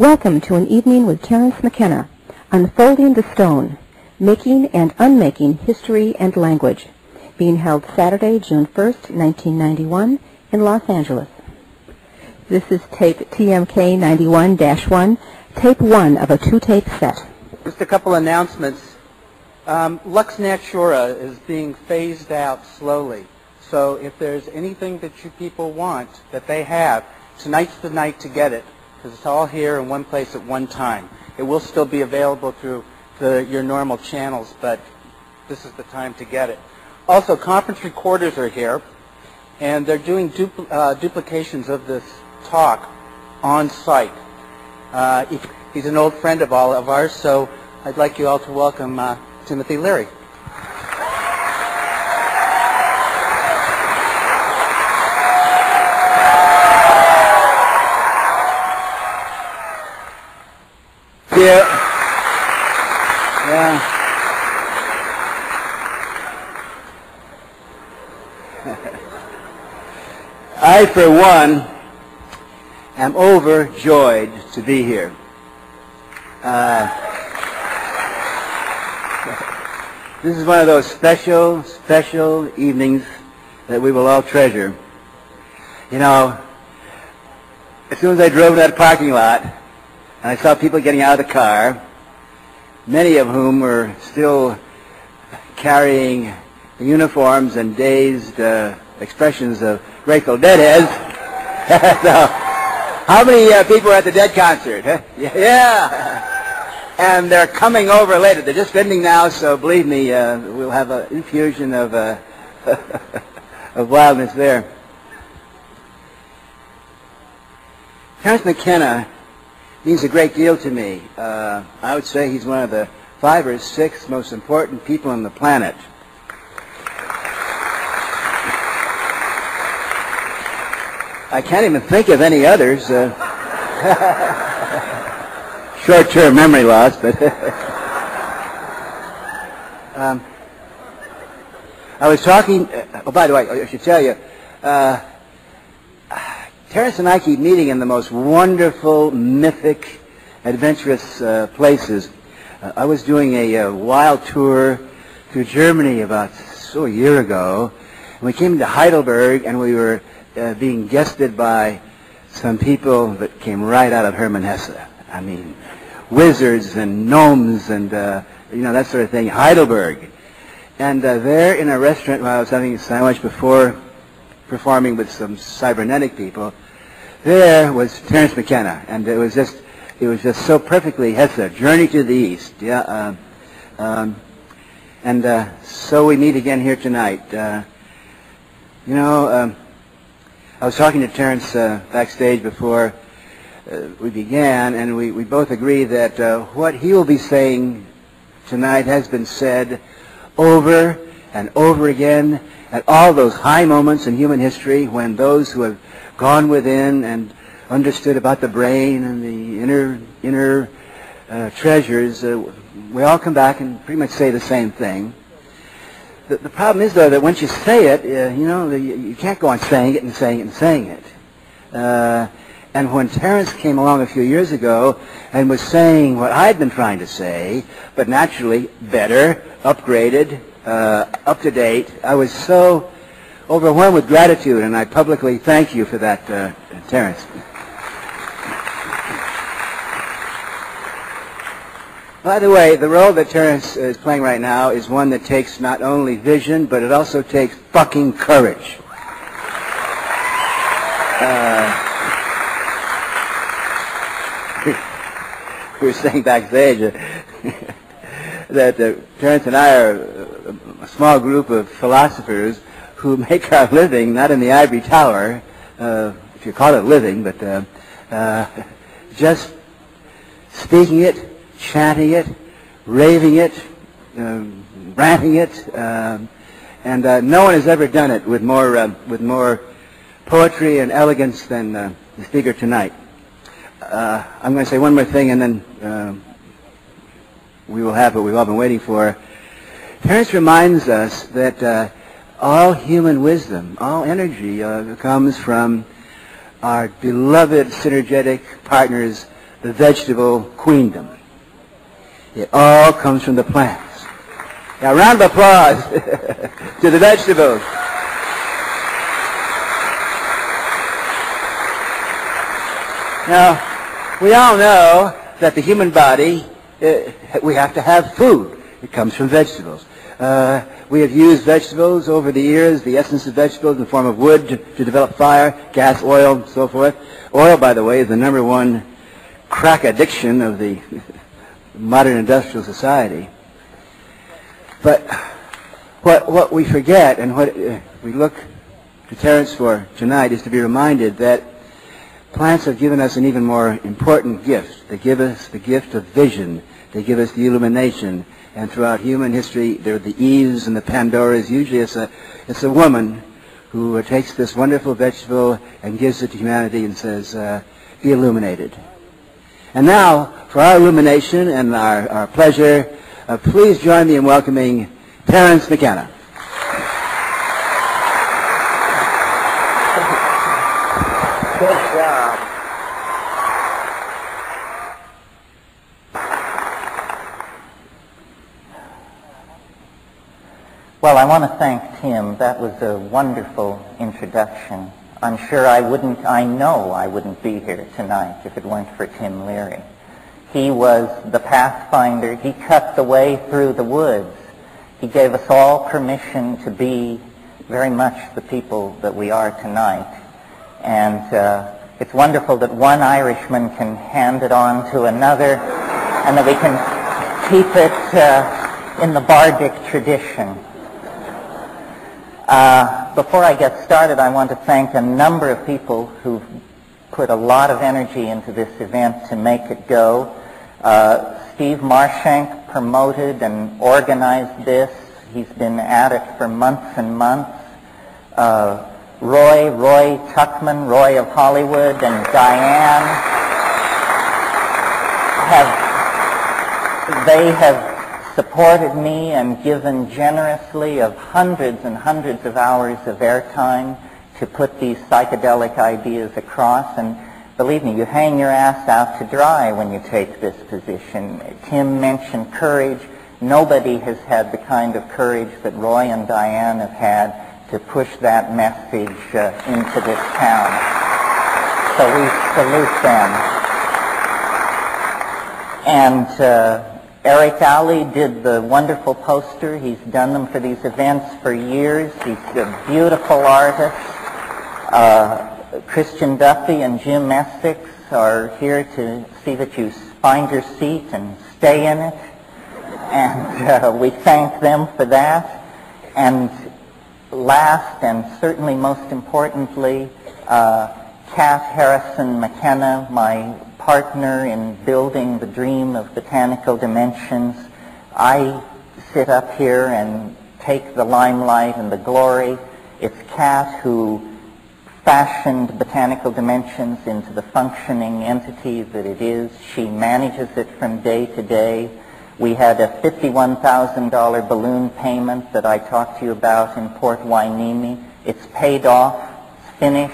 Welcome to an evening with Terence McKenna, Unfolding the Stone, Making and Unmaking History and Language, being held Saturday, June 1st, 1991, in Los Angeles. This is tape TMK 91-1, tape 1 of a 2-tape set. Just a couple announcements. Lux Natura is being phased out slowly. So if there's anything that you people want that they have, tonight's the night to get it, because it's all here in one place at one time. It will still be available through your normal channels, but this is the time to get it. Also, conference recorders are here, and they're doing duplications of this talk on site. He's an old friend of all of ours, so I'd like you all to welcome Timothy Leary. Yeah. I, for one, am overjoyed to be here. This is one of those special evenings that we will all treasure. You know, as soon as I drove to that parking lot, and I saw people getting out of the car, many of whom were still carrying the uniforms and dazed expressions of Grateful Dead heads. So, how many people were at the Dead concert? Huh? Yeah. And they're coming over later. They're just ending now, so believe me, we'll have an infusion of, of wildness there. Terence McKenna means a great deal to me. I would say he's one of the 5 or 6 most important people on the planet. I can't even think of any others. Short-term memory loss, but I was talking. Oh, by the way, I should tell you. Terence and I keep meeting in the most wonderful, mythic, adventurous places. I was doing a wild tour through Germany about a year ago. And we came to Heidelberg, and we were being guested by some people that came right out of Hermann Hesse. I mean, wizards and gnomes and, you know, that sort of thing. Heidelberg. And there in a restaurant while I was having a sandwich before performing with some cybernetic people, there was Terence McKenna, and it was just so perfectly Hesse, Journey to the East, yeah. So we meet again here tonight. You know, I was talking to Terence backstage before we began, and we both agree that what he will be saying tonight has been said over and over again at all those high moments in human history when those who have gone within and understood about the brain and the inner treasures, we all come back and pretty much say the same thing. The problem is, though, that once you say it, you know, you can't go on saying it and saying it and saying it. And when Terence came along a few years ago and was saying what I'd been trying to say, but naturally better, upgraded, up to date, I was so overwhelmed with gratitude, and I publicly thank you for that, Terence. By the way, the role that Terence is playing right now is one that takes not only vision, but it also takes fucking courage. We were saying backstage that Terence and I are a small group of philosophers who make our living not in the ivory tower, if you call it living, but just speaking it, chanting it, raving it, ranting it, and no one has ever done it with more poetry and elegance than the speaker tonight. I'm going to say one more thing, and then we will have what we've all been waiting for. Terence reminds us that all human wisdom, all energy comes from our beloved synergetic partners, the vegetable queendom. It all comes from the plants. Now, a round of applause to the vegetables. Now, we all know that the human body, we have to have food. It comes from vegetables. We have used vegetables over the years, the essence of vegetables in the form of wood to develop fire, gas, oil, and so forth. Oil, by the way, is the number one crack addiction of the modern industrial society. But what we forget and what we look to Terence for tonight is to be reminded that plants have given us an even more important gift. They give us the gift of vision. They give us the illumination. And throughout human history, there are the Eves and the Pandoras. Usually it's a woman who takes this wonderful vegetable and gives it to humanity and says, be illuminated. And now, for our illumination and our pleasure, please join me in welcoming Terence McKenna. Good job. Well, I want to thank Tim. That was a wonderful introduction. I'm sure I know I wouldn't be here tonight if it weren't for Tim Leary. He was the pathfinder. He cut the way through the woods. He gave us all permission to be very much the people that we are tonight. And it's wonderful that one Irishman can hand it on to another and that we can keep it in the bardic tradition. Before I get started, I want to thank a number of people who've put a lot of energy into this event to make it go. Steve Marshank promoted and organized this. He's been at it for months and months. Roy Tuckman, Roy of Hollywood, and Diane have supported me and given generously of hundreds and hundreds of hours of airtime to put these psychedelic ideas across. And believe me, you hang your ass out to dry when you take this position. Tim mentioned courage. Nobody has had the kind of courage that Roy and Diane have had to push that message into this town. So we salute them. And Eric Alley did the wonderful poster. He's done them for these events for years. He's a beautiful artist. Christian Duffy and Jim Essex are here to see that you find your seat and stay in it. And we thank them for that. And last and certainly most importantly, Kath Harrison McKenna, my partner in building the dream of botanical dimensions. I sit up here and take the limelight and the glory. It's Kath who fashioned botanical dimensions into the functioning entity that it is. She manages it from day to day. We had a $51,000 balloon payment that I talked to you about in Port Hueneme. It's paid off. It's finished.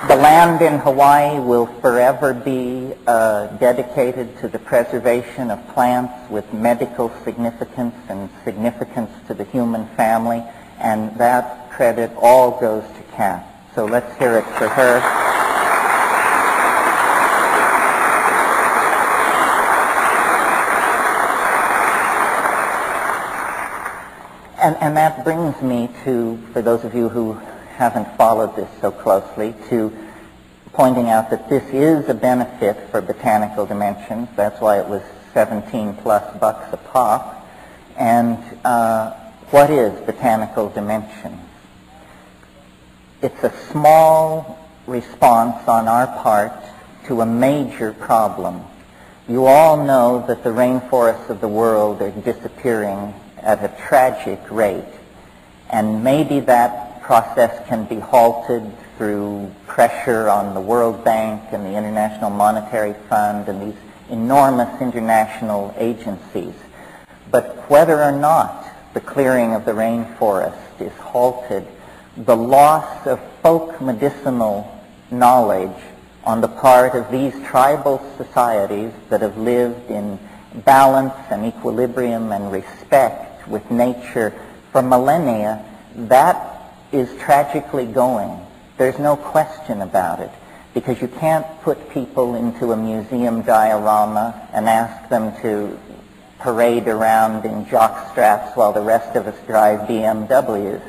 The land in Hawaii will forever be dedicated to the preservation of plants with medical significance and significance to the human family, and that credit all goes to Kath. So let's hear it for her. And that brings me to, for those of you who haven't followed this so closely, to pointing out that this is a benefit for botanical dimensions. That's why it was $17+ a pop. And what is botanical dimensions? It's a small response on our part to a major problem. You all know that the rainforests of the world are disappearing at a tragic rate. And maybe that process can be halted through pressure on the World Bank and the International Monetary Fund and these enormous international agencies. But whether or not the clearing of the rainforest is halted, the loss of folk medicinal knowledge on the part of these tribal societies that have lived in balance and equilibrium and respect with nature for millennia, that is tragically going. There's no question about it, because you can't put people into a museum diorama and ask them to parade around in jockstraps while the rest of us drive BMWs.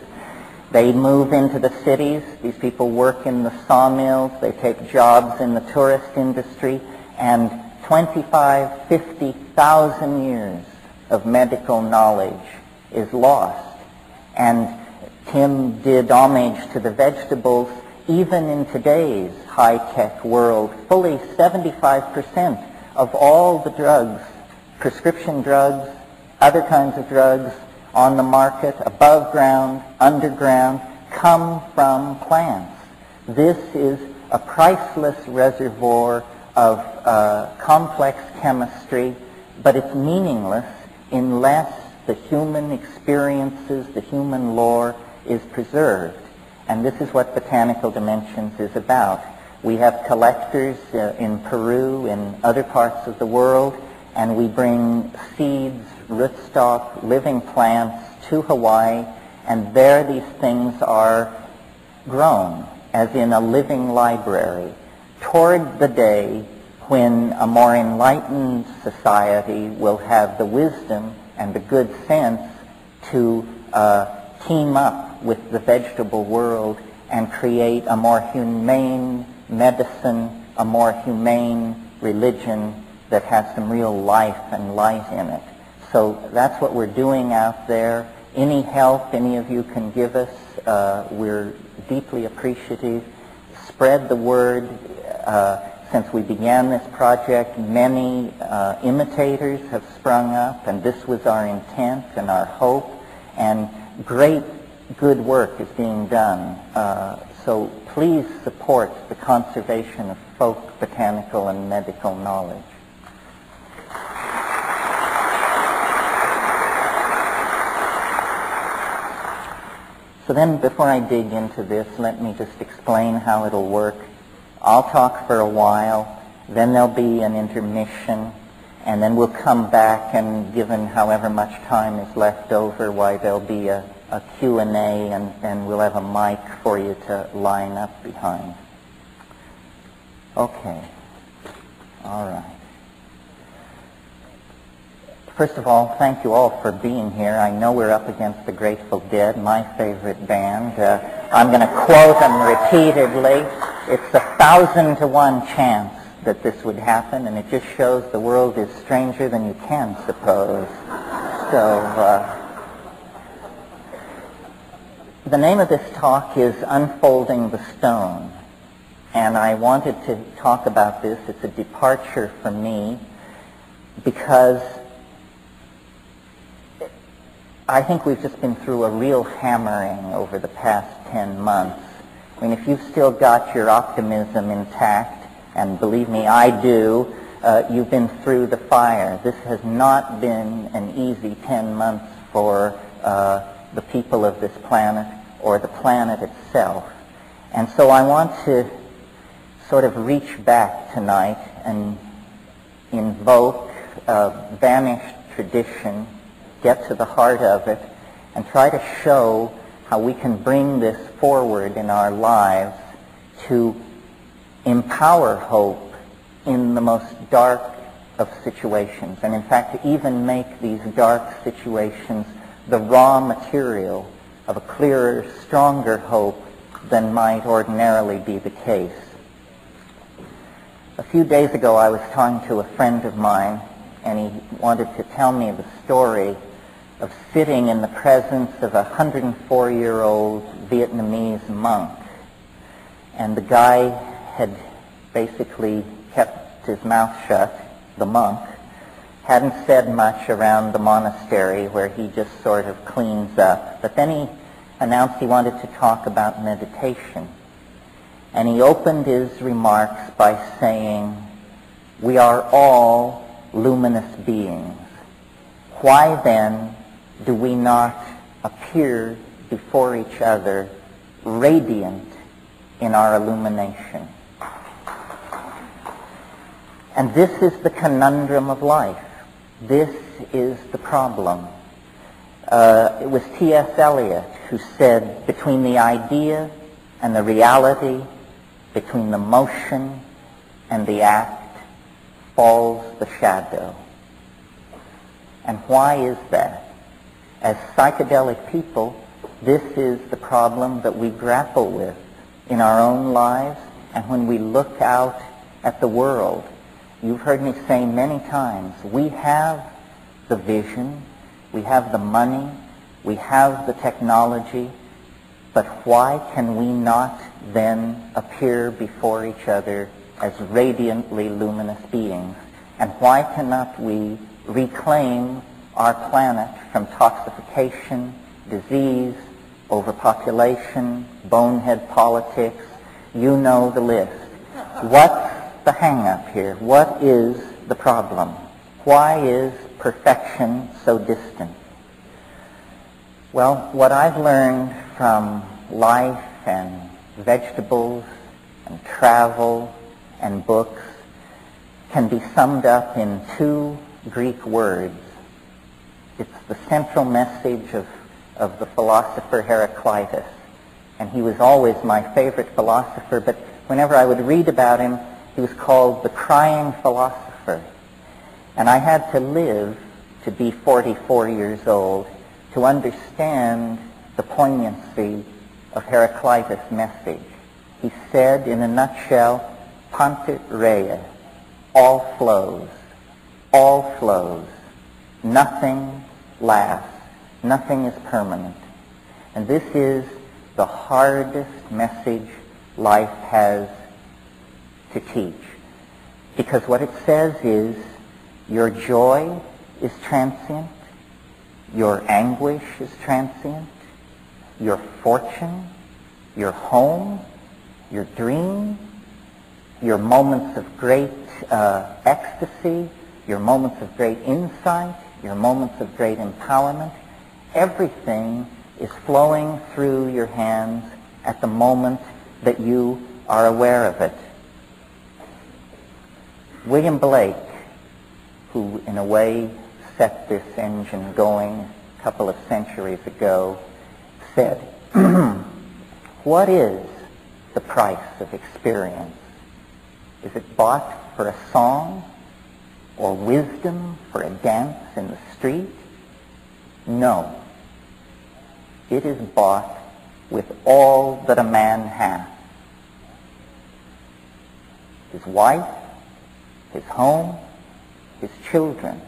They move into the cities. These people work in the sawmills. They take jobs in the tourist industry. And 25, 50,000 years of medical knowledge is lost. And Tim did homage to the vegetables. Even in today's high-tech world, fully 75% of all the drugs, prescription drugs, other kinds of drugs on the market, above ground, underground, come from plants. This is a priceless reservoir of complex chemistry, but it's meaningless unless the human experiences, the human lore is preserved. And this is what Botanical Dimensions is about. We have collectors in Peru, in other parts of the world, and we bring seeds, rootstock, living plants to Hawaii, and there these things are grown, as in a living library, toward the day when a more enlightened society will have the wisdom and the good sense to team up with the vegetable world and create a more humane medicine, a more humane religion that has some real life and light in it. So that's what we're doing out there. Any help any of you can give us, we're deeply appreciative. Spread the word. Since we began this project, many imitators have sprung up, and this was our intent and our hope, and great good work is being done. So please support the conservation of folk botanical and medical knowledge. So then, before I dig into this, let me just explain how it'll work. I'll talk for a while, then there'll be an intermission, and then we'll come back, and given however much time is left over, why there'll be a Q&A, and we'll have a mic for you to line up behind. Okay. All right. First of all, thank you all for being here. I know we're up against the Grateful Dead, my favorite band. I'm going to quote them repeatedly. It's 1,000 to 1 chance that this would happen, and it just shows the world is stranger than you can suppose. So, the name of this talk is Unfolding the Stone, and I wanted to talk about this. It's a departure for me because I think we've just been through a real hammering over the past 10 months. I mean, if you've still got your optimism intact, and believe me, I do, you've been through the fire. This has not been an easy 10 months for the people of this planet or the planet itself. And so I want to sort of reach back tonight and invoke a vanished tradition, get to the heart of it, and try to show how we can bring this forward in our lives to empower hope in the most dark of situations, and in fact to even make these dark situations the raw material of a clearer, stronger hope than might ordinarily be the case. A few days ago I was talking to a friend of mine, and he wanted to tell me the story of sitting in the presence of a 104-year-old Vietnamese monk. And the guy had basically kept his mouth shut, the monk, hadn't said much around the monastery where he just sort of cleans up. But then he announced he wanted to talk about meditation. And he opened his remarks by saying, "We are all luminous beings. Why then do we not appear before each other radiant in our illumination?" And this is the conundrum of life. This is the problem. It was T.S. Eliot who said, between the idea and the reality, between the motion and the act, falls the shadow. And why is that? As psychedelic people, this is the problem that we grapple with in our own lives and when we look out at the world. You've heard me say many times, we have the vision, we have the money, we have the technology, but why can we not then appear before each other as radiantly luminous beings? And why cannot we reclaim our planet from toxification, disease, overpopulation, bonehead politics? You know the list. What's the hang-up here? What is the problem? Why is perfection so distant? Well, what I've learned from life and vegetables and travel and books can be summed up in two Greek words. It's the central message of the philosopher Heraclitus. And he was always my favorite philosopher, but whenever I would read about him, he was called the crying philosopher. And I had to live to be 44 years old to understand the poignancy of Heraclitus' message. He said, in a nutshell, Pantit rea, all flows, nothing lasts, nothing is permanent. And this is the hardest message life has to teach. Because what it says is, your joy is transient, your anguish is transient, your fortune, your home, your dream, your moments of great ecstasy, your moments of great insight, your moments of great empowerment, everything is flowing through your hands at the moment that you are aware of it. William Blake, who in a way set this engine going a couple of centuries ago, said, what is the price of experience? Is it bought for a song or wisdom for a dance in the street? No. It is bought with all that a man hath. His wife, his home, his children.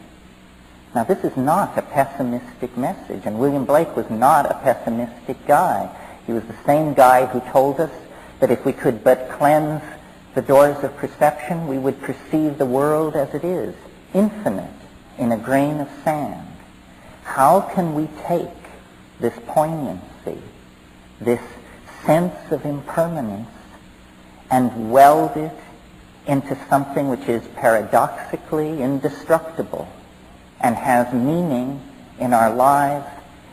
Now this is not a pessimistic message, and William Blake was not a pessimistic guy. He was the same guy who told us that if we could but cleanse the doors of perception, we would perceive the world as it is, infinite, in a grain of sand. How can we take this poignancy, this sense of impermanence, and weld it into something which is paradoxically indestructible and has meaning in our lives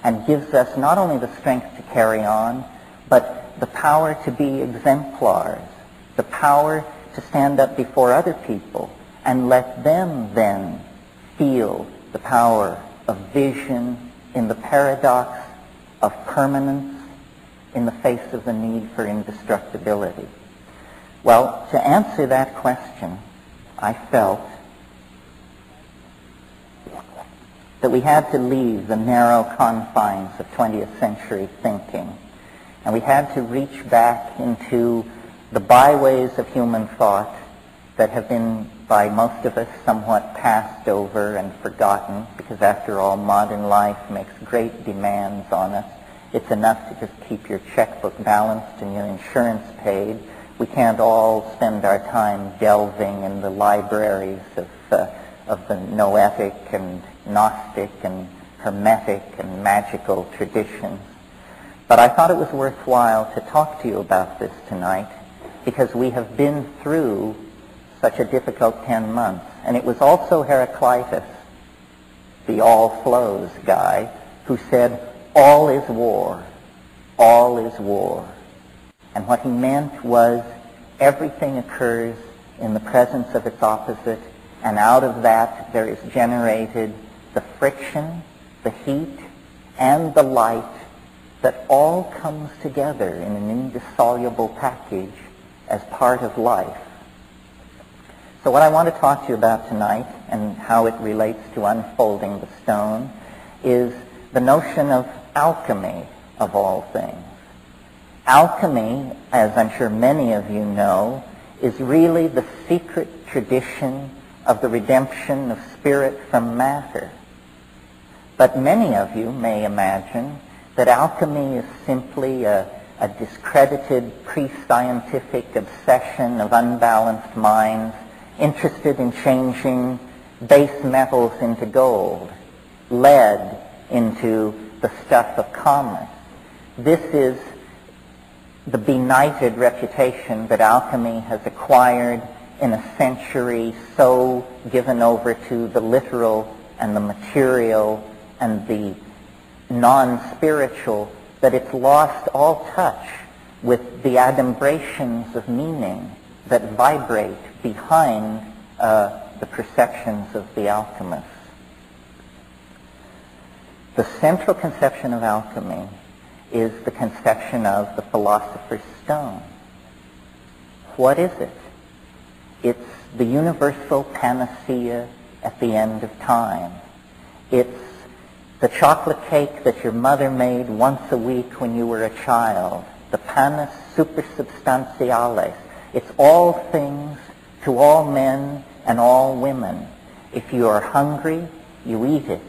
and gives us not only the strength to carry on, but the power to be exemplars, the power to stand up before other people and let them then feel the power of vision in the paradox of permanence in the face of the need for indestructibility. Well, to answer that question, I felt that we had to leave the narrow confines of 20th century thinking, and we had to reach back into the byways of human thought that have been, by most of us, somewhat passed over and forgotten, because after all, modern life makes great demands on us. It's enough to just keep your checkbook balanced and your insurance paid. We can't all spend our time delving in the libraries of the noetic and Gnostic and Hermetic and magical traditions. But I thought it was worthwhile to talk to you about this tonight because we have been through such a difficult 10 months. And it was also Heraclitus, the all flows guy, who said, all is war, all is war. And what he meant was everything occurs in the presence of its opposite, and out of that there is generated the friction, the heat, and the light that all comes together in an indissoluble package as part of life. So what I want to talk to you about tonight, and how it relates to unfolding the stone, is the notion of alchemy, of all things. Alchemy, as I'm sure many of you know, is really the secret tradition of the redemption of spirit from matter. But many of you may imagine that alchemy is simply a discredited pre-scientific obsession of unbalanced minds interested in changing base metals into gold, lead into the stuff of commerce. This is the benighted reputation that alchemy has acquired in a century so given over to the literal and the material and the non-spiritual that it's lost all touch with the adumbrations of meaning that vibrate behind the perceptions of the alchemists. The central conception of alchemy is the conception of the philosopher's stone. What is it? It's the universal panacea at the end of time. It's the chocolate cake that your mother made once a week when you were a child, the panis supersubstantialis. It's all things to all men and all women. If you are hungry, you eat it.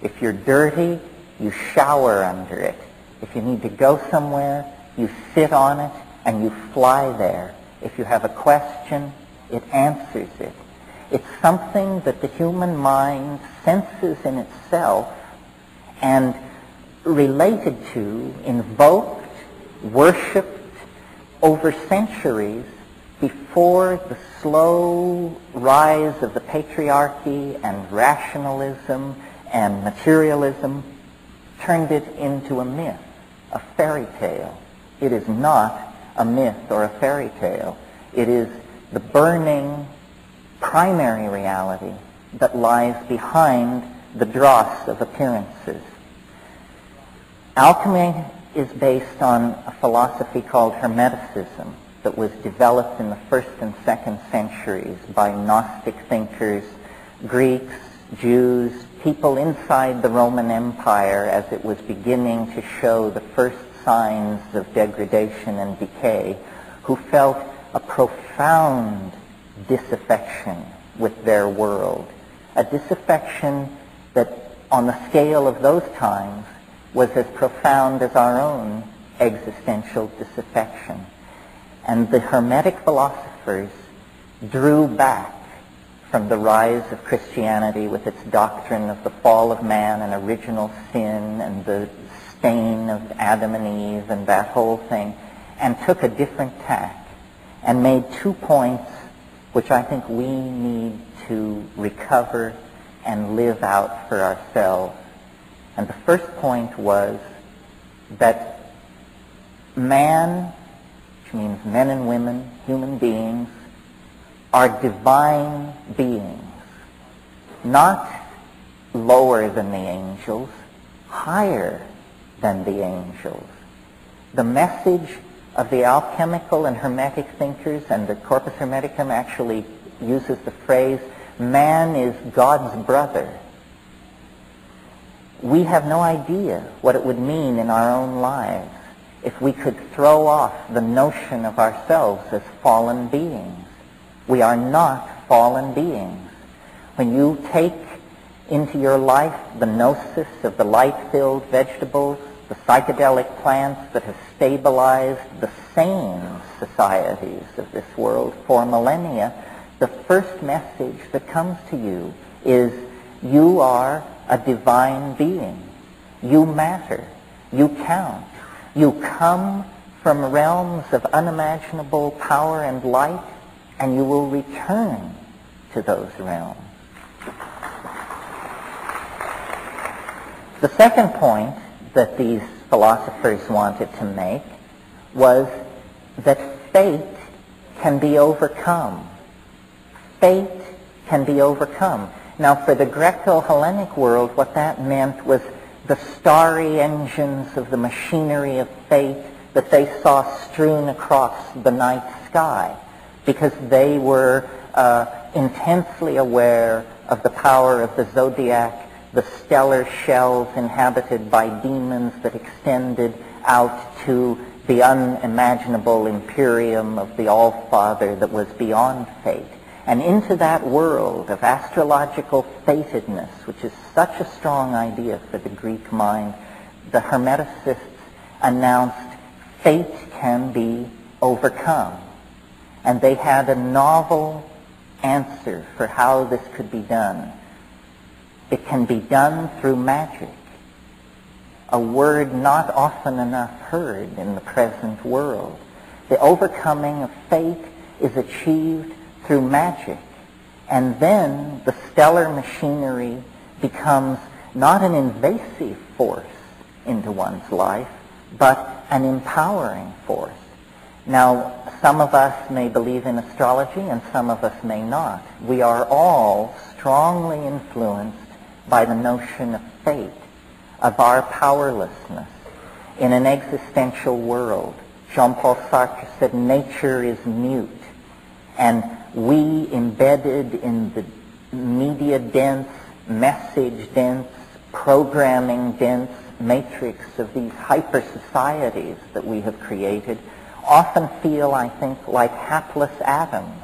If you're dirty, you shower under it. If you need to go somewhere, you sit on it and you fly there. If you have a question, it answers it. It's something that the human mind senses in itself and related to, invoked, worshipped over centuries before the slow rise of the patriarchy and rationalism and materialism turned it into a myth, a fairy tale. It is not a myth or a fairy tale. It is the burning primary reality that lies behind the dross of appearances. Alchemy is based on a philosophy called Hermeticism that was developed in the 1st and 2nd centuries by Gnostic thinkers, Greeks, Jews, people inside the Roman Empire as it was beginning to show the first signs of degradation and decay, who felt a profound disaffection with their world, a disaffection that on the scale of those times was as profound as our own existential disaffection. And the Hermetic philosophers drew back from the rise of Christianity with its doctrine of the fall of man and original sin and the stain of Adam and Eve and that whole thing, and took a different tack and made 2 points which I think we need to recover and live out for ourselves. And the first point was that man, which means men and women, human beings, are divine beings, not lower than the angels, higher than the angels. The message of the alchemical and Hermetic thinkers, and the Corpus Hermeticum actually uses the phrase, man is God's brother. We have no idea what it would mean in our own lives if we could throw off the notion of ourselves as fallen beings. We are not fallen beings. When you take into your life the gnosis of the light-filled vegetables, the psychedelic plants that have stabilized the sane societies of this world for millennia, the first message that comes to you is you are a divine being. You matter. You count. You come from realms of unimaginable power and light, and you will return to those realms. The second point that these philosophers wanted to make was that fate can be overcome. fate can be overcome. Now, for the Greco-Hellenic world, what that meant was the starry engines of the machinery of fate that they saw strewn across the night sky, because they were intensely aware of the power of the zodiac, the stellar shells inhabited by demons that extended out to the unimaginable imperium of the All-Father that was beyond fate. And into that world of astrological fatedness, which is such a strong idea for the Greek mind, the Hermeticists announced fate can be overcome. And they had a novel answer for how this could be done. It can be done through magic, a word not often enough heard in the present world. The overcoming of fate is achieved through magic, and then the stellar machinery becomes not an invasive force into one's life, but an empowering force. Now, some of us may believe in astrology and some of us may not. We are all strongly influenced by the notion of fate, of our powerlessness in an existential world. Jean-Paul Sartre said nature is mute, and we, embedded in the media-dense, message-dense, programming-dense matrix of these hyper-societies that we have created, often feel, I think, like hapless atoms,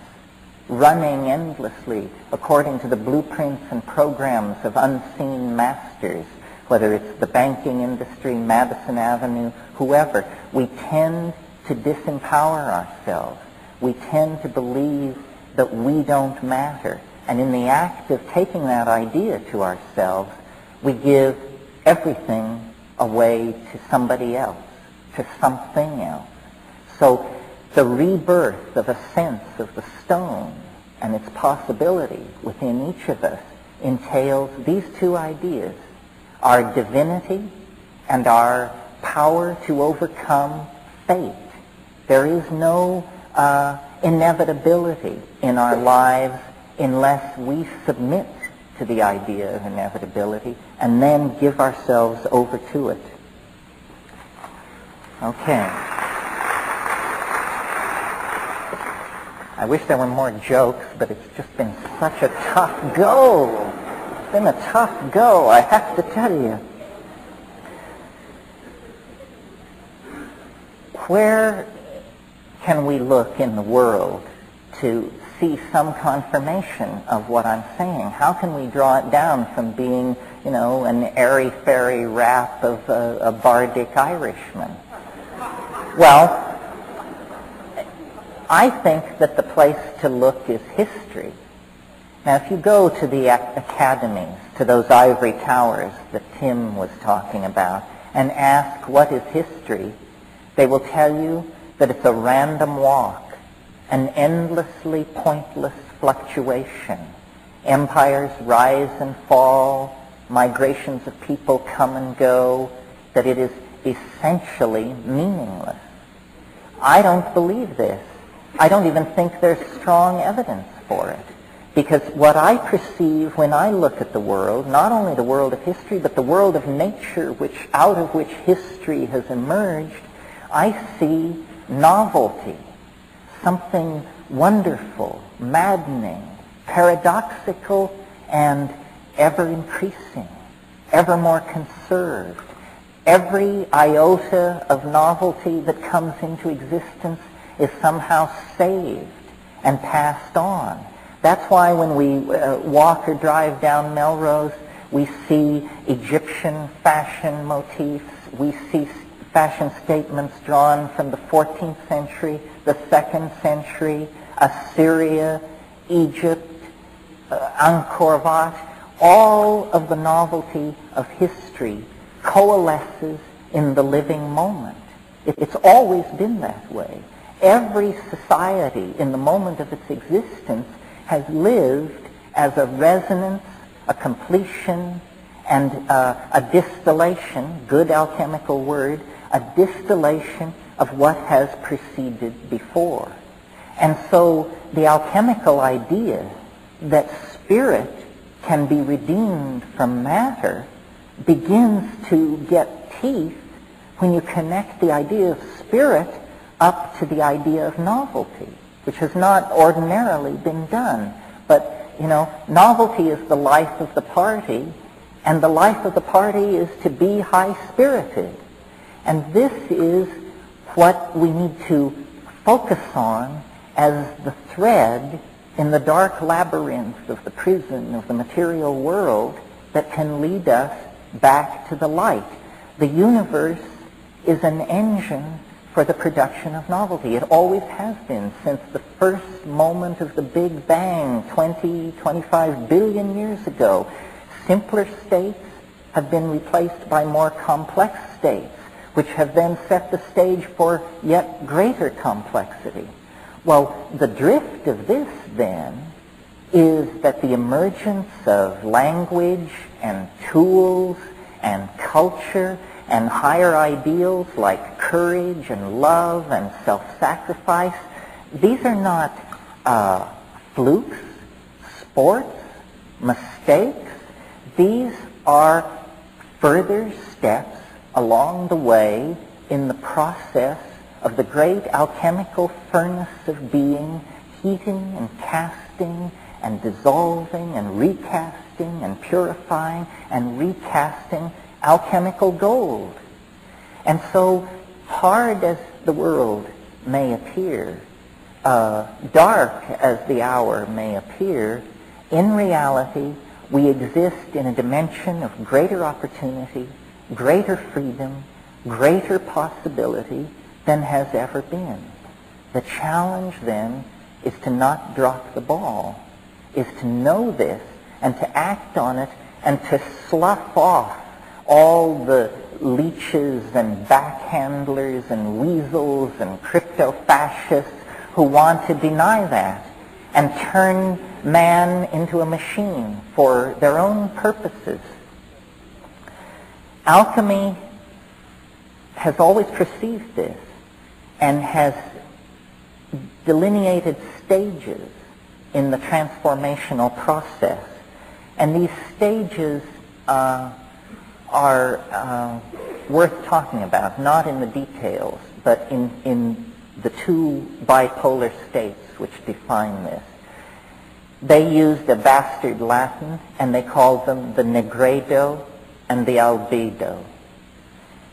running endlessly according to the blueprints and programs of unseen masters, whether it's the banking industry, Madison Avenue, whoever. We tend to disempower ourselves. We tend to believe that we don't matter. And in the act of taking that idea to ourselves, we give everything away to somebody else, to something else. So the rebirth of a sense of the stone and its possibility within each of us entails these two ideas: our divinity and our power to overcome fate. There is no inevitability in our lives unless we submit to the idea of inevitability and then give ourselves over to it. Okay. I wish there were more jokes, but it's just been such a tough go. It's been a tough go, I have to tell you. Where can we look in the world to see some confirmation of what I'm saying? How can we draw it down from being, an airy-fairy rap of a bardic Irishman? Well, I think that the place to look is history. Now, if you go to the academies, to those ivory towers that Tim was talking about, and ask what is history, they will tell you that it's a random walk, an endlessly pointless fluctuation. Empires rise and fall, migrations of people come and go, that it is essentially meaningless. I don't believe this. I don't even think there's strong evidence for it. Because what I perceive when I look at the world, not only the world of history, but the world of nature, out of which history has emerged, I see novelty, something wonderful, maddening, paradoxical, and ever-increasing, ever more conserved. Every iota of novelty that comes into existence is somehow saved and passed on. That's why when we walk or drive down Melrose, we see Egyptian fashion motifs. We see fashion statements drawn from the 14th century, the 2nd century, Assyria, Egypt, Angkor Wat. All of the novelty of history coalesces in the living moment. It's always been that way. Every society in the moment of its existence has lived as a resonance, a completion, and a distillation, good alchemical word, a distillation of what has preceded before. And so the alchemical idea that spirit can be redeemed from matter begins to get teeth when you connect the idea of spirit up to the idea of novelty, which has not ordinarily been done. But, you know, novelty is the life of the party, and the life of the party is to be high-spirited. And this is what we need to focus on as the thread in the dark labyrinth of the prison of the material world that can lead us back to the light. The universe is an engine for the production of novelty. It always has been since the first moment of the Big Bang 25 billion years ago. Simpler states have been replaced by more complex states, which have then set the stage for yet greater complexity. Well, the drift of this, then, is that the emergence of language and tools and culture and higher ideals like courage and love and self-sacrifice, these are not flukes, sports, mistakes. These are further steps along the way in the process of the great alchemical furnace of being, heating and casting and dissolving and recasting and purifying and recasting alchemical gold. And so, hard as the world may appear, dark as the hour may appear, in reality we exist in a dimension of greater opportunity, greater freedom, greater possibility than has ever been. The challenge then is to not drop the ball, is to know this and to act on it and to slough off all the leeches and backhandlers and weasels and crypto-fascists who want to deny that and turn man into a machine for their own purposes. Alchemy has always perceived this and has delineated stages in the transformational process. And these stages are worth talking about, not in the details, but in the two bipolar states which define this. They used a bastard Latin, and they called them the nigredo and the albedo.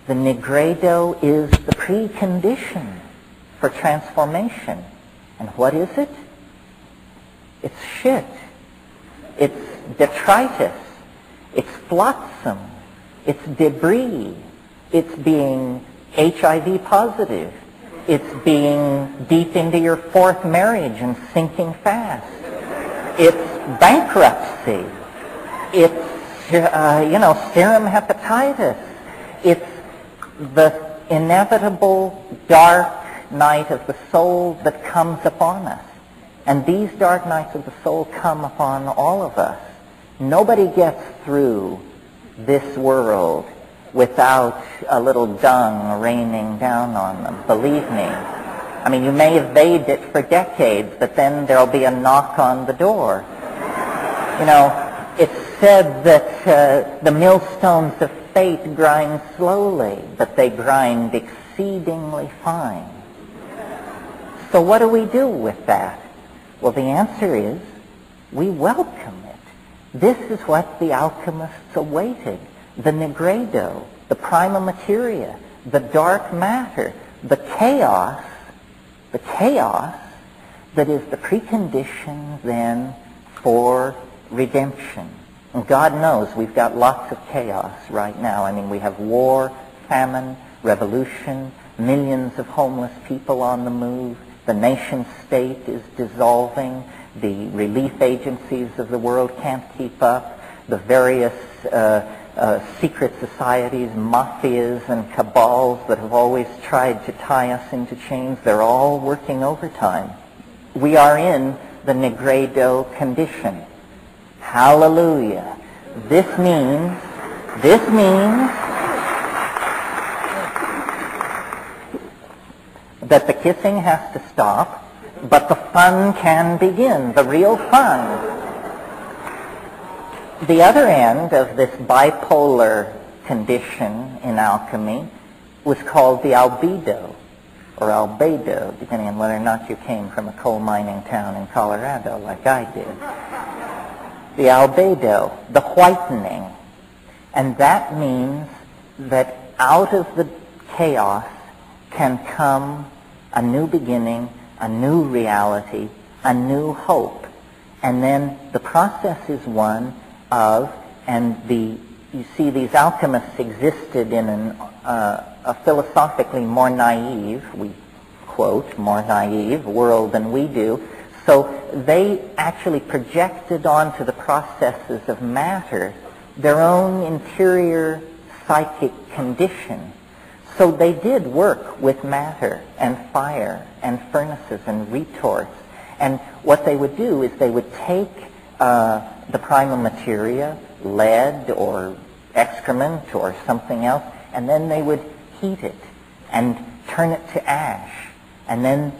The nigredo is the precondition for transformation. And what is it? It's shit. It's detritus. It's flotsam. It's debris. It's being HIV positive. It's being deep into your fourth marriage and sinking fast. It's bankruptcy. It's, serum hepatitis. It's the inevitable dark night of the soul that comes upon us. And these dark nights of the soul come upon all of us. Nobody gets through this world without a little dung raining down on them, believe me. I mean, you may evade it for decades, but then there'll be a knock on the door. You know, it's said that the millstones of fate grind slowly, but they grind exceedingly fine. So what do we do with that? Well, the answer is we welcome it. This is what the alchemists awaited. The nigredo, the prima materia, the dark matter, the chaos that is the precondition then for redemption. And God knows we've got lots of chaos right now. I mean, we have war, famine, revolution, millions of homeless people on the move. The nation state is dissolving. The relief agencies of the world can't keep up. The various secret societies, mafias, and cabals that have always tried to tie us into chains, they're all working overtime. We are in the nigredo condition. Hallelujah. This means that the kissing has to stop, but the fun can begin, the real fun. the other end of this bipolar condition in alchemy was called the albedo, or albedo, depending on whether or not you came from a coal mining town in Colorado like I did. The albedo, the whitening. And that means that out of the chaos can come a new beginning, a new reality, a new hope. And then the process is one of, you see these alchemists existed in a philosophically more naive, we quote, more naive world than we do. So they actually projected onto the processes of matter their own interior psychic condition. So they did work with matter and fire and furnaces and retorts. And what they would do is they would take the primal materia, lead or excrement or something else, and then they would heat it and turn it to ash, and then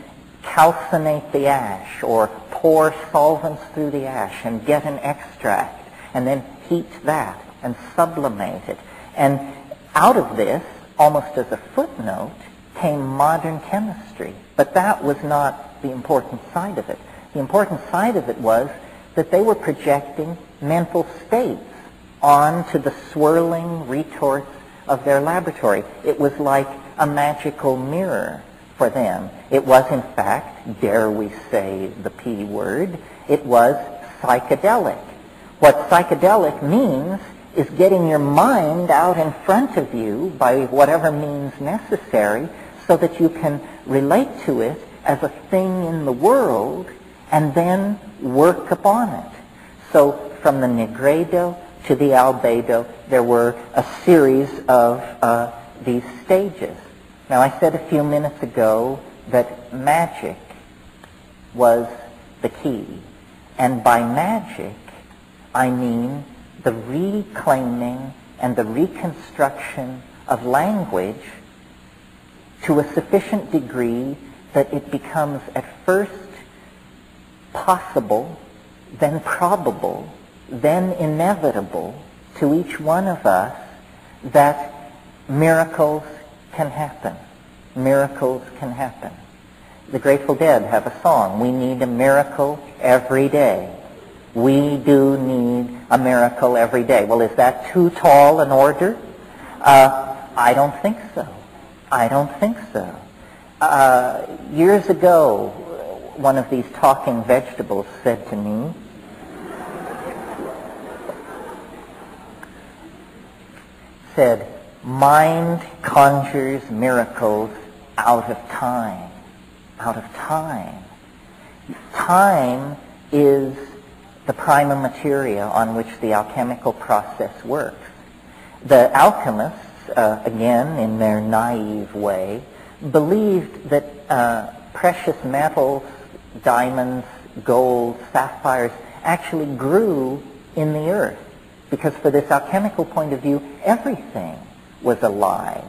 calcinate the ash or pour solvents through the ash and get an extract, and then heat that and sublimate it. And out of this, almost as a footnote, came modern chemistry. But that was not the important side of it. The important side of it was that they were projecting mental states onto the swirling retorts of their laboratory. It was like a magical mirror for them. It was, in fact, dare we say the P word, it was psychedelic. What psychedelic means is getting your mind out in front of you by whatever means necessary so that you can relate to it as a thing in the world and then work upon it. So from the nigredo to the albedo, there were a series of these stages. Now, I said a few minutes ago that magic was the key. And by magic, I mean the reclaiming and the reconstruction of language to a sufficient degree that it becomes at first possible, then probable, then inevitable to each one of us that miracles can happen. Miracles can happen. The Grateful Dead have a song, "We need a miracle every day." We do need a miracle every day. Well, is that too tall an order? I don't think so. I don't think so. Years ago, one of these talking vegetables said to me, mind conjures miracles out of time. Out of time. Time is the prima materia on which the alchemical process works. The alchemists, again in their naive way, believed that precious metals, diamonds, gold, sapphires, actually grew in the earth. Because for this alchemical point of view, everything was alive.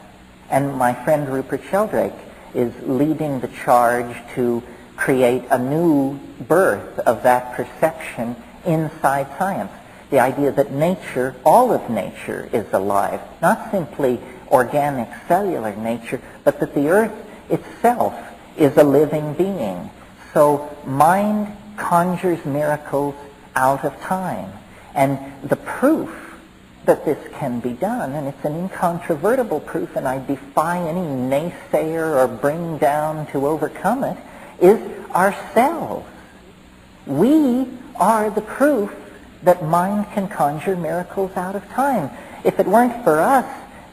And my friend Rupert Sheldrake is leading the charge to create a new birth of that perception inside science. The idea that nature, all of nature, is alive. Not simply organic cellular nature, but that the earth itself is a living being. So mind conjures miracles out of time. And the proof that this can be done, and it's an incontrovertible proof, and I defy any naysayer or bring down to overcome it, is ourselves. We are the proof that mind can conjure miracles out of time. If it weren't for us,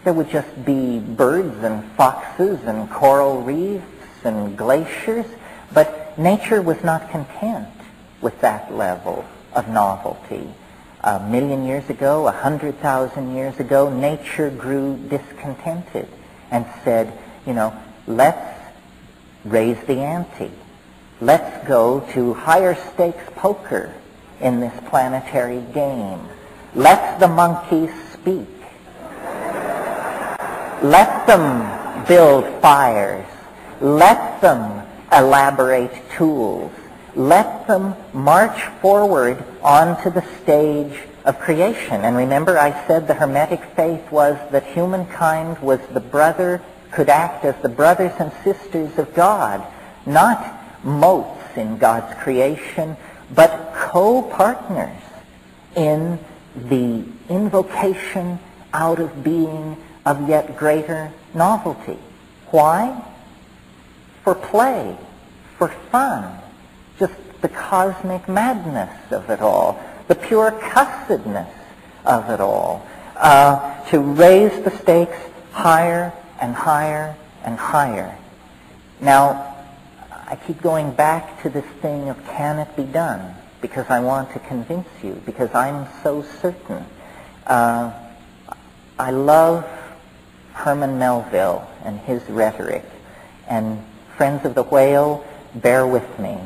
there would just be birds and foxes and coral reefs and glaciers, but nature was not content with that level of novelty. 1,000,000 years ago, 100,000 years ago, nature grew discontented and said, let's raise the ante. Let's go to higher stakes poker in this planetary game. Let the monkeys speak. Let them build fires. Let them elaborate tools. let them march forward onto the stage of creation. And remember, I said the Hermetic faith was that humankind was could act as the brothers and sisters of God, not motes in God's creation, but co-partners in the invocation out of being of yet greater novelty. Why? For play, for fun, just the cosmic madness of it all, the pure cussedness of it all, to raise the stakes higher and higher and higher. Now, I keep going back to this thing of can it be done, because I want to convince you, because I'm so certain. I love Herman Melville and his rhetoric, and friends of the whale, bear with me.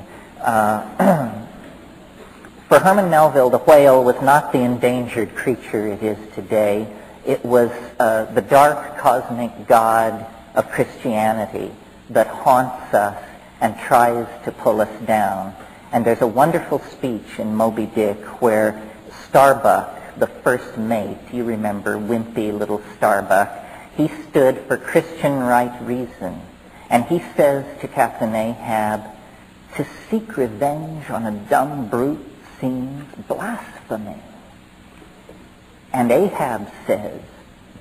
For Herman Melville, the whale was not the endangered creature it is today. It was the dark cosmic god of Christianity that haunts us and tries to pull us down. And there's a wonderful speech in Moby Dick where Starbuck, the first mate, you remember, wimpy little Starbuck, he stood for Christian right reason. And he says to Captain Ahab, to seek revenge on a dumb brute seems blasphemy. And Ahab says,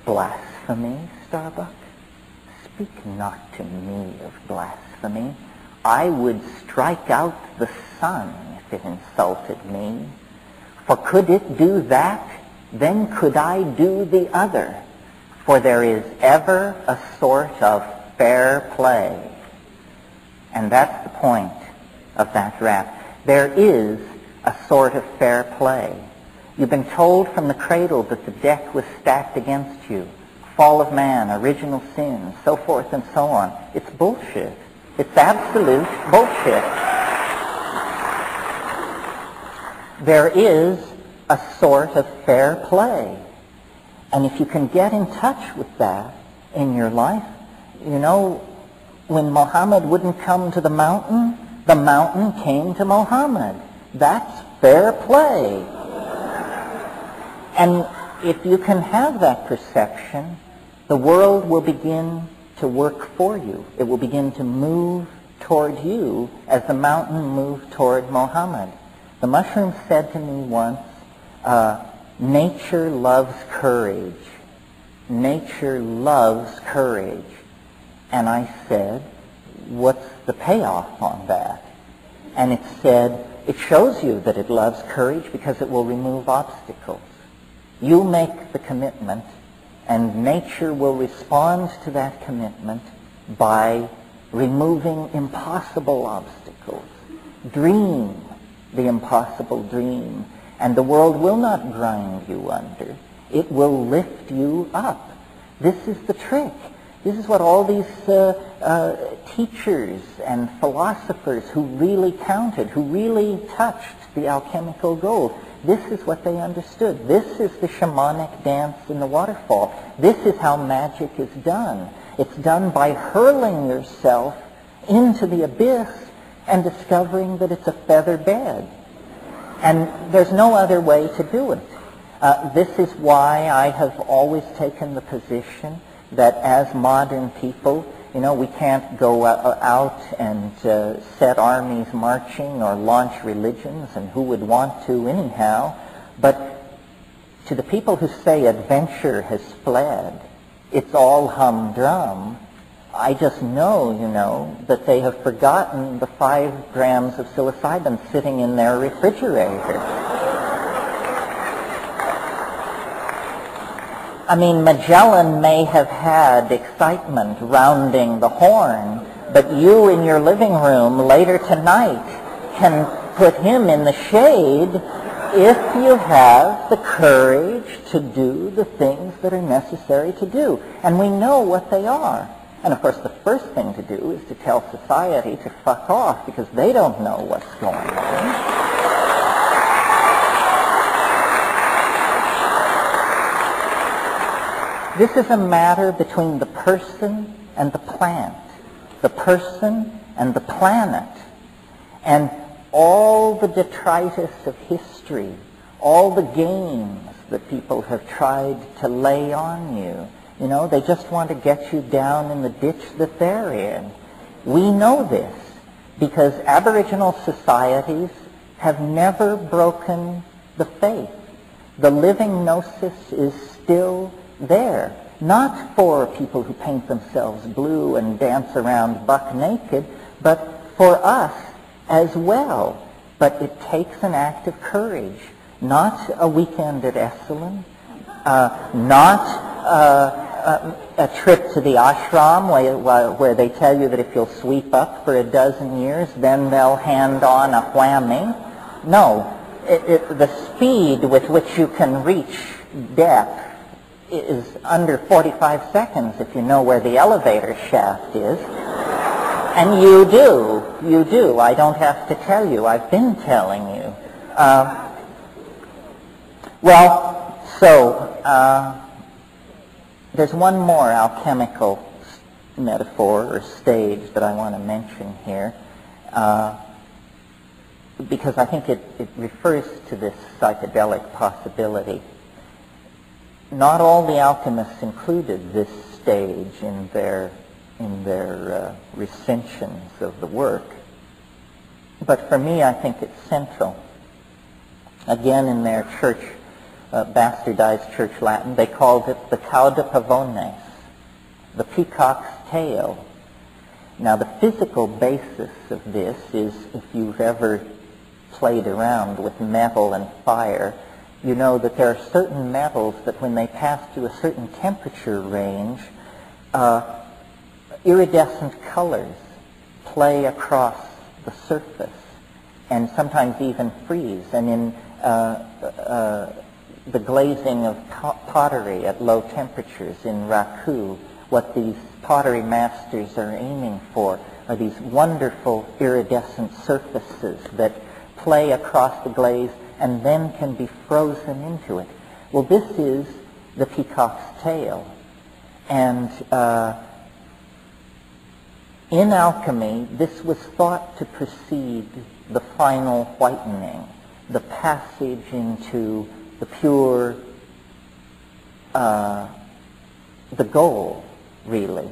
blasphemy, Starbuck? Speak not to me of blasphemy. I would strike out the sun if it insulted me. For could it do that, then could I do the other. For there is ever a sort of fair play. And that's the point of that rap. There is a sort of fair play. You've been told from the cradle that the deck was stacked against you. Fall of man, original sin, so forth and so on. It's bullshit. It's absolute bullshit. There is a sort of fair play. And if you can get in touch with that in your life, you know, when Muhammad wouldn't come to the mountain came to Muhammad. That's fair play. And if you can have that perception, the world will begin to work for you. It will begin to move toward you as the mountain moved toward Muhammad. The mushroom said to me once, nature loves courage. Nature loves courage. And I said, what's the payoff on that? And it said, it shows you that it loves courage because it will remove obstacles. You make the commitment, and nature will respond to that commitment by removing impossible obstacles. Dream the impossible dream, and the world will not grind you under. It will lift you up. This is the trick. This is what all these teachers and philosophers who really counted, who really touched the alchemical gold, this is what they understood. This is the shamanic dance in the waterfall. This is how magic is done. It's done by hurling yourself into the abyss and discovering that it's a feather bed. And there's no other way to do it. This is why I have always taken the position that as modern people, you know, we can't go out and set armies marching or launch religions, and who would want to anyhow. But to the people who say adventure has fled, it's all humdrum, I just know, you know, that they have forgotten the 5 grams of psilocybin sitting in their refrigerator. I mean, Magellan may have had excitement rounding the Horn, but you in your living room later tonight can put him in the shade if you have the courage to do the things that are necessary to do. And we know what they are. And of course, the first thing to do is to tell society to fuck off, because they don't know what's going on. This is a matter between the person and the plant, the person and the planet. And all the detritus of history, all the games that people have tried to lay on you. You know, they just want to get you down in the ditch that they're in. We know this because Aboriginal societies have never broken the faith. The living gnosis is still there, not for people who paint themselves blue and dance around buck naked, but for us as well. But it takes an act of courage, not a weekend at Esalen, not a trip to the ashram where they tell you that if you'll sweep up for a dozen years, then they'll hand on a whammy. No, the speed with which you can reach depth is under 45 seconds if you know where the elevator shaft is. And you do. I don't have to tell you. I've been telling you. There's one more alchemical metaphor or stage that I want to mention here, because I think it refers to this psychedelic possibility. Not all the alchemists included this stage in their recensions of the work, but for me I think it's central. Again, in their church, bastardized church Latin, they called it the cauda pavones, the peacock's tail. Now, the physical basis of this is, if you've ever played around with metal and fire, you know that there are certain metals that when they pass through a certain temperature range, iridescent colors play across the surface and sometimes even freeze. And in the glazing of pottery at low temperatures in Raku, what these pottery masters are aiming for are these wonderful iridescent surfaces that play across the glaze and then can be frozen into it. Well, this is the peacock's tail. And in alchemy, this was thought to precede the final whitening, the passage into the pure, the goal, really.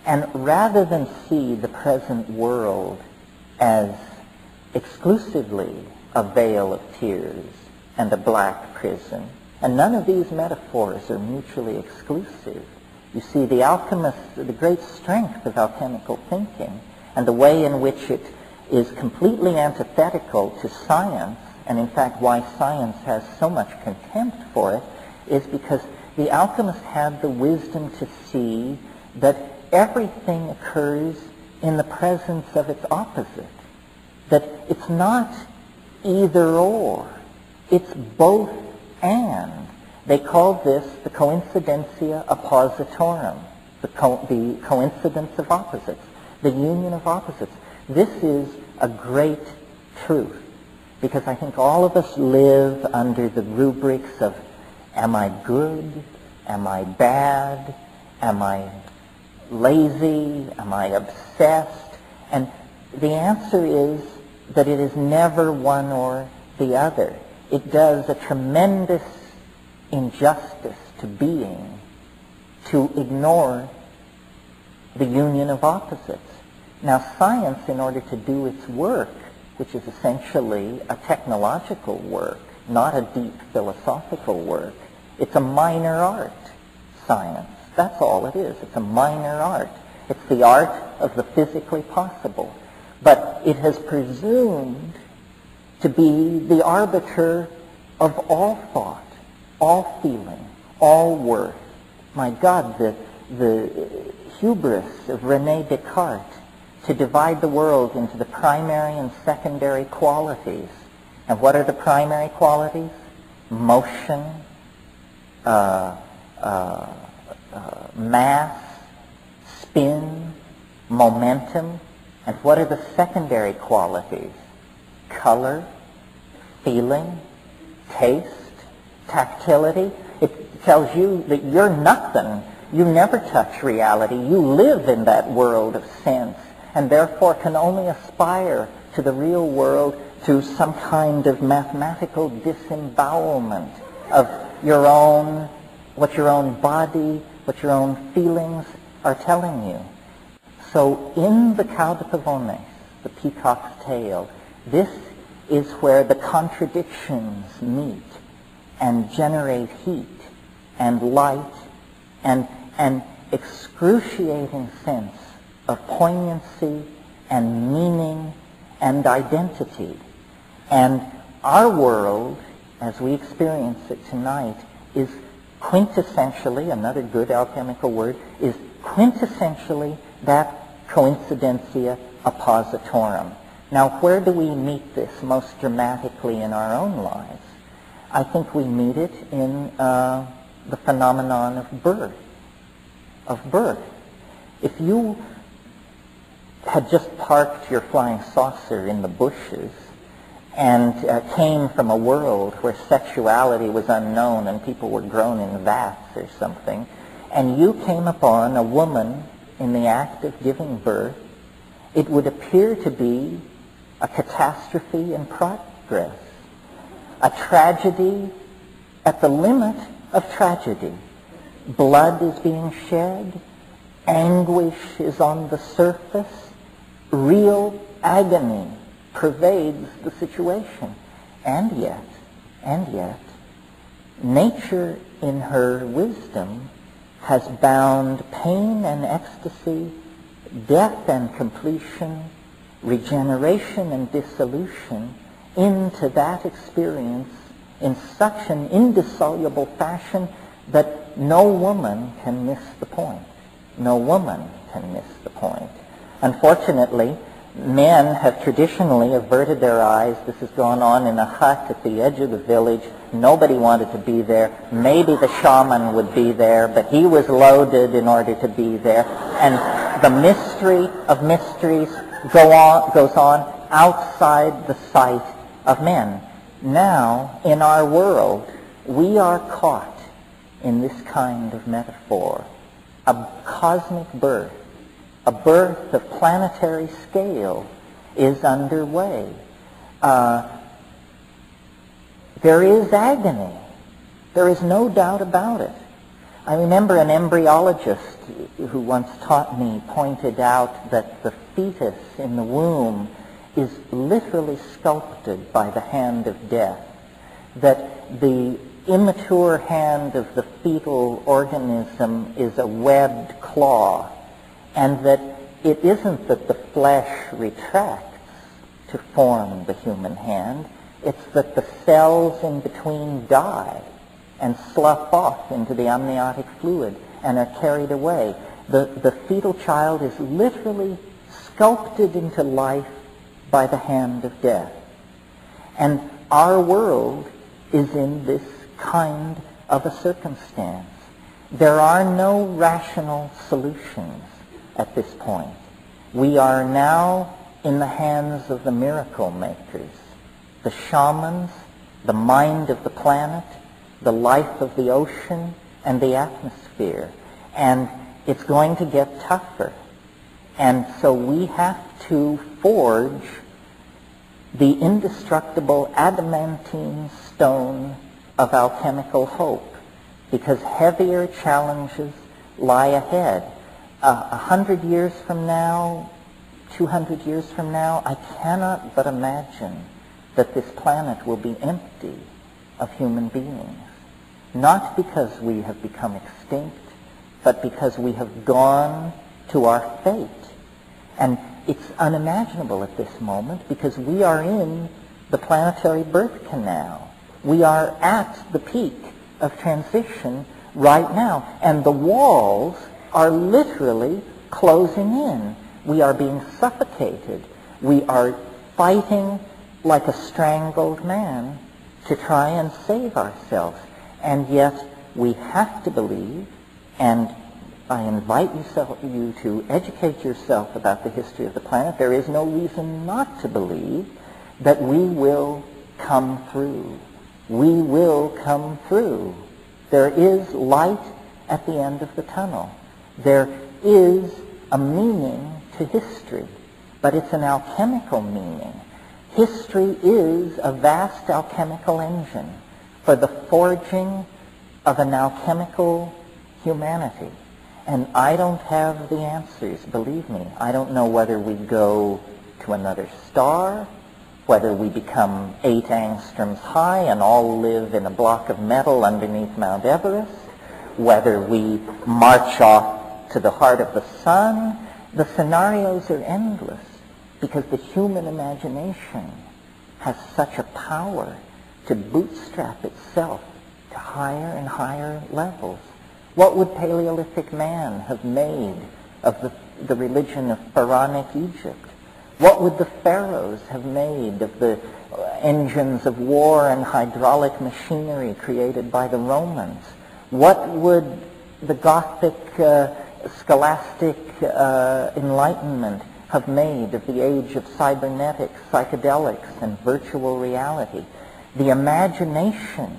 And rather than see the present world as exclusively a vale of tears and a black prison, and none of these metaphors are mutually exclusive. You see, the alchemists, the great strength of alchemical thinking and the way in which it is completely antithetical to science, and in fact why science has so much contempt for it, is because the alchemists had the wisdom to see that everything occurs in the presence of its opposite, that it's not either or, it's both and. They called this the coincidentia oppositorum, the coincidence of opposites, the union of opposites. This is a great truth, because I think all of us live under the rubrics of, am I good? Am I bad? Am I lazy? Am I obsessed? And the answer is that it is never one or the other. It does a tremendous injustice to being to ignore the union of opposites. Now, science, in order to do its work, which is essentially a technological work, not a deep philosophical work, it's a minor art, science. That's all it is. It's a minor art. It's the art of the physically possible. But it has presumed to be the arbiter of all thought, all feeling, all worth. My God, the hubris of René Descartes to divide the world into the primary and secondary qualities. And what are the primary qualities? Motion, mass, spin, momentum. And what are the secondary qualities? Color, feeling, taste, tactility. It tells you that you're nothing. You never touch reality. You live in that world of sense, and therefore can only aspire to the real world through some kind of mathematical disembowelment of what your own body, what your own feelings are telling you. So in the Cow de Pavones, the peacock's tail, this is where the contradictions meet and generate heat and light and an excruciating sense of poignancy and meaning and identity. And our world, as we experience it tonight, is quintessentially, another good alchemical word, is quintessentially that coincidentia oppositorum. Now, where do we meet this most dramatically in our own lives? I think we meet it in the phenomenon of birth. If you had just parked your flying saucer in the bushes and came from a world where sexuality was unknown and people were grown in vats or something, and you came upon a woman in the act of giving birth, it would appear to be a catastrophe in progress, a tragedy at the limit of tragedy. Blood is being shed, anguish is on the surface, real agony pervades the situation. And yet, nature in her wisdom has bound pain and ecstasy, death and completion, regeneration and dissolution into that experience in such an indissoluble fashion that no woman can miss the point. No woman can miss the point. Unfortunately, men have traditionally averted their eyes. This has gone on in a hut at the edge of the village. Nobody wanted to be there. Maybe the shaman would be there, but he was loaded in order to be there. And the mystery of mysteries goes on outside the sight of men. Now, in our world, we are caught in this kind of metaphor. A cosmic birth, a birth of planetary scale is underway. There is agony. There is no doubt about it. I remember an embryologist who once taught me pointed out that the fetus in the womb is literally sculpted by the hand of death, that the immature hand of the fetal organism is a webbed claw, and that it isn't that the flesh retracts to form the human hand, it's that the cells in between die and slough off into the amniotic fluid and are carried away. The fetal child is literally sculpted into life by the hand of death. And our world is in this kind of a circumstance. There are no rational solutions at this point. We are now in the hands of the miracle makers, the shamans, the mind of the planet, the life of the ocean, and the atmosphere. And it's going to get tougher. And so we have to forge the indestructible adamantine stone of alchemical hope, because heavier challenges lie ahead. 100 years from now, 200 years from now, I cannot but imagine that this planet will be empty of human beings. Not because we have become extinct, but because we have gone to our fate. And it's unimaginable at this moment because we are in the planetary birth canal. We are at the peak of transition right now, and the walls are literally closing in. We are being suffocated. We are fighting like a strangled man to try and save ourselves. And yet we have to believe, and I invite you to educate yourself about the history of the planet. There is no reason not to believe that we will come through. We will come through. There is light at the end of the tunnel. There is a meaning to history, but it's an alchemical meaning. History is a vast alchemical engine for the forging of an alchemical humanity. And I don't have the answers, believe me. I don't know whether we go to another star, whether we become 8 angstroms high and all live in a block of metal underneath Mount Everest, whether we march off to the heart of the sun. The scenarios are endless because the human imagination has such a power to bootstrap itself to higher and higher levels. What would Paleolithic man have made of the religion of pharaonic Egypt? What would the pharaohs have made of the engines of war and hydraulic machinery created by the Romans? What would the Gothic scholastic enlightenment have made of the age of cybernetics, psychedelics, and virtual reality? The imagination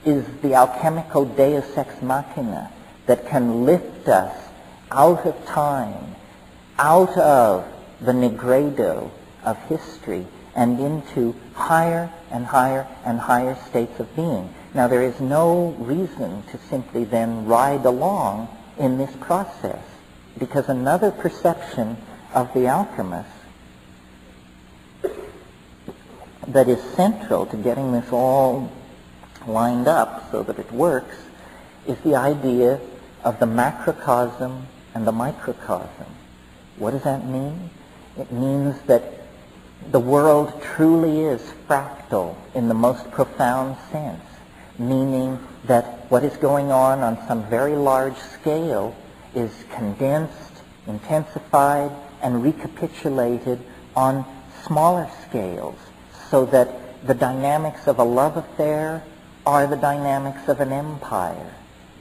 is the alchemical deus ex machina that can lift us out of time, out of the negredo of history, and into higher and higher and higher states of being. Now, there is no reason to simply then ride along in this process, because another perception of the alchemist that is central to getting this all lined up so that it works is the idea of the macrocosm and the microcosm. What does that mean? It means that the world truly is fractal in the most profound sense, meaning that what is going on some very large scale is condensed, intensified, and recapitulated on smaller scales, so that the dynamics of a love affair are the dynamics of an empire.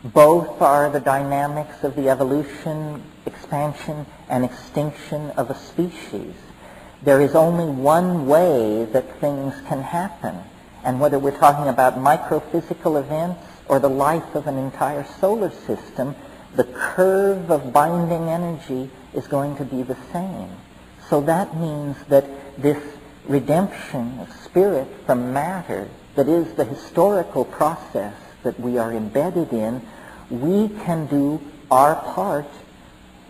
Both are the dynamics of the evolution, expansion, and extinction of a species. There is only one way that things can happen, and whether we're talking about microphysical events or the life of an entire solar system, the curve of binding energy is going to be the same. So that means that this redemption of spirit from matter, that is the historical process that we are embedded in, we can do our part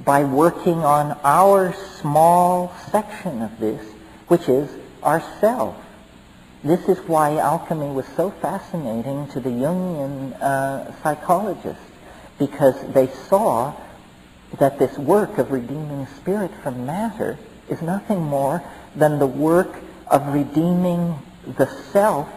by working on our small section of this, which is ourself. This is why alchemy was so fascinating to the Jungian psychologists, because they saw that this work of redeeming spirit from matter is nothing more than the work of redeeming the self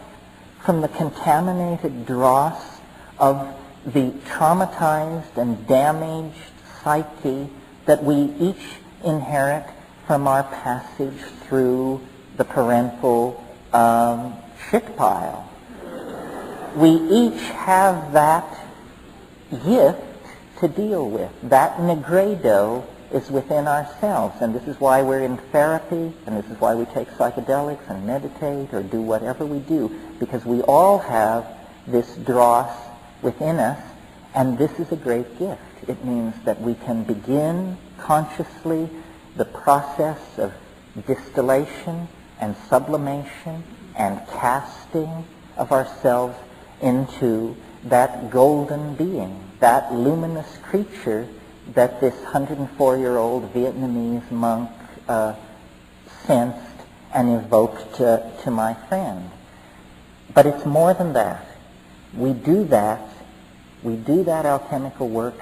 from the contaminated dross of the traumatized and damaged psyche that we each inherit from our passage through the parental shit pile. We each have that gift to deal with. That negredo is within ourselves, and this is why we're in therapy, and this is why we take psychedelics and meditate or do whatever we do, because we all have this dross within us, and this is a great gift. It means that we can begin consciously the process of distillation and sublimation and casting of ourselves into that golden being, that luminous creature that this 104-year-old Vietnamese monk sensed and evoked to my friend. But it's more than that. We do that alchemical work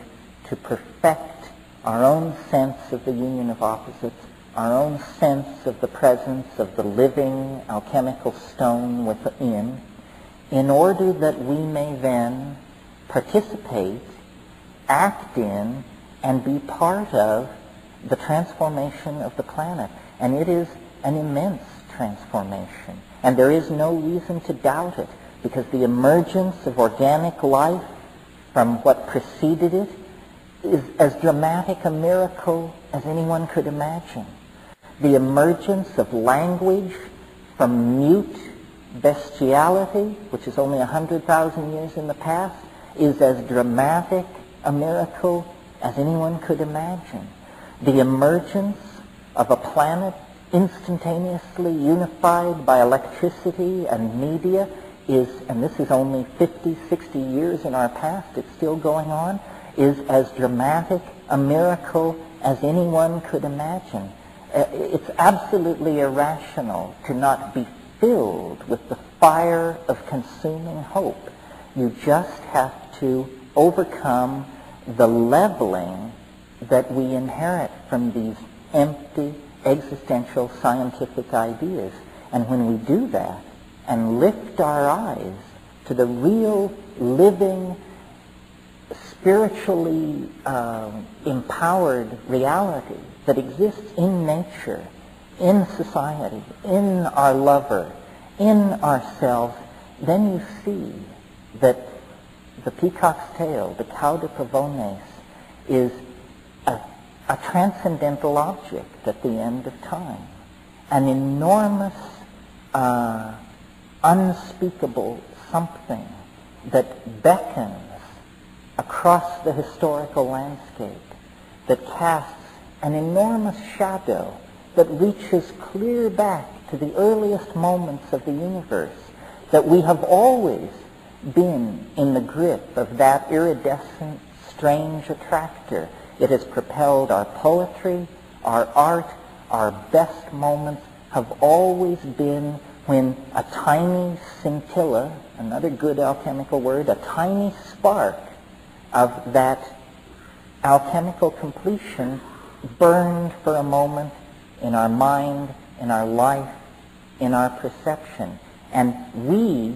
to perfect our own sense of the union of opposites, our own sense of the presence of the living alchemical stone within, in order that we may then participate, act in, and be part of the transformation of the planet. And it is an immense transformation. And there is no reason to doubt it, because the emergence of organic life from what preceded it is as dramatic a miracle as anyone could imagine. The emergence of language from mute bestiality, which is only 100,000 years in the past, is as dramatic a miracle as anyone could imagine. The emergence of a planet instantaneously unified by electricity and media is, and this is only 50, 60 years in our past, it's still going on, is as dramatic a miracle as anyone could imagine. It's absolutely irrational to not be filled with the fire of consuming hope. You just have to overcome the leveling that we inherit from these empty existential scientific ideas. And when we do that and lift our eyes to the real living, spiritually empowered reality that exists in nature, in society, in our lover, in ourselves, then you see that the peacock's tail, the cauda pavones, is a transcendental object at the end of time, an enormous, unspeakable something that beckons across the historical landscape, that casts an enormous shadow that reaches clear back to the earliest moments of the universe, that we have always been in the grip of that iridescent, strange attractor. It has propelled our poetry, our art, our best moments have always been when a tiny scintilla, another good alchemical word, a tiny spark of that alchemical completion burned for a moment in our mind, in our life, in our perception. And we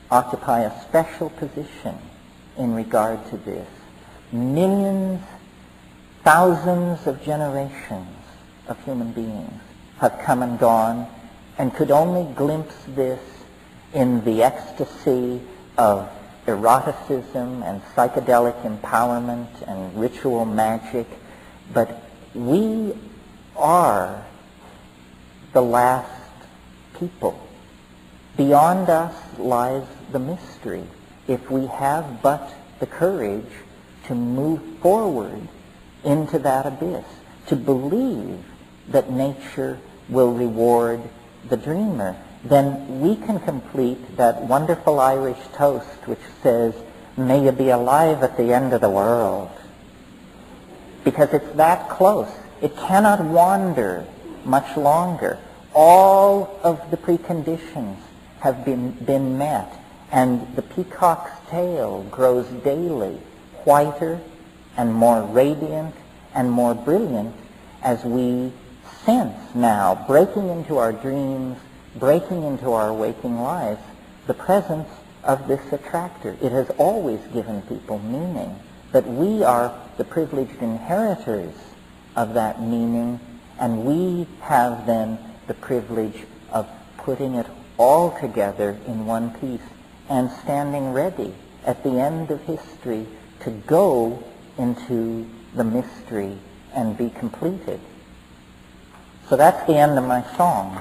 occupy a special position in regard to this. Millions, thousands of generations of human beings have come and gone and could only glimpse this in the ecstasy of eroticism and psychedelic empowerment and ritual magic. But we are the last people. Beyond us lies the mystery. If we have but the courage to move forward into that abyss, to believe that nature will reward the dreamer, then we can complete that wonderful Irish toast which says, "May you be alive at the end of the world." Because it's that close. It cannot wander much longer. All of the preconditions have been met, and the peacock's tail grows daily whiter and more radiant and more brilliant as we sense now, breaking into our dreams, breaking into our waking lives, the presence of this attractor. It has always given people meaning, but we are the privileged inheritors of that meaning, and we have then the privilege of putting it all together in one piece and standing ready at the end of history to go into the mystery and be completed. So that's the end of my song.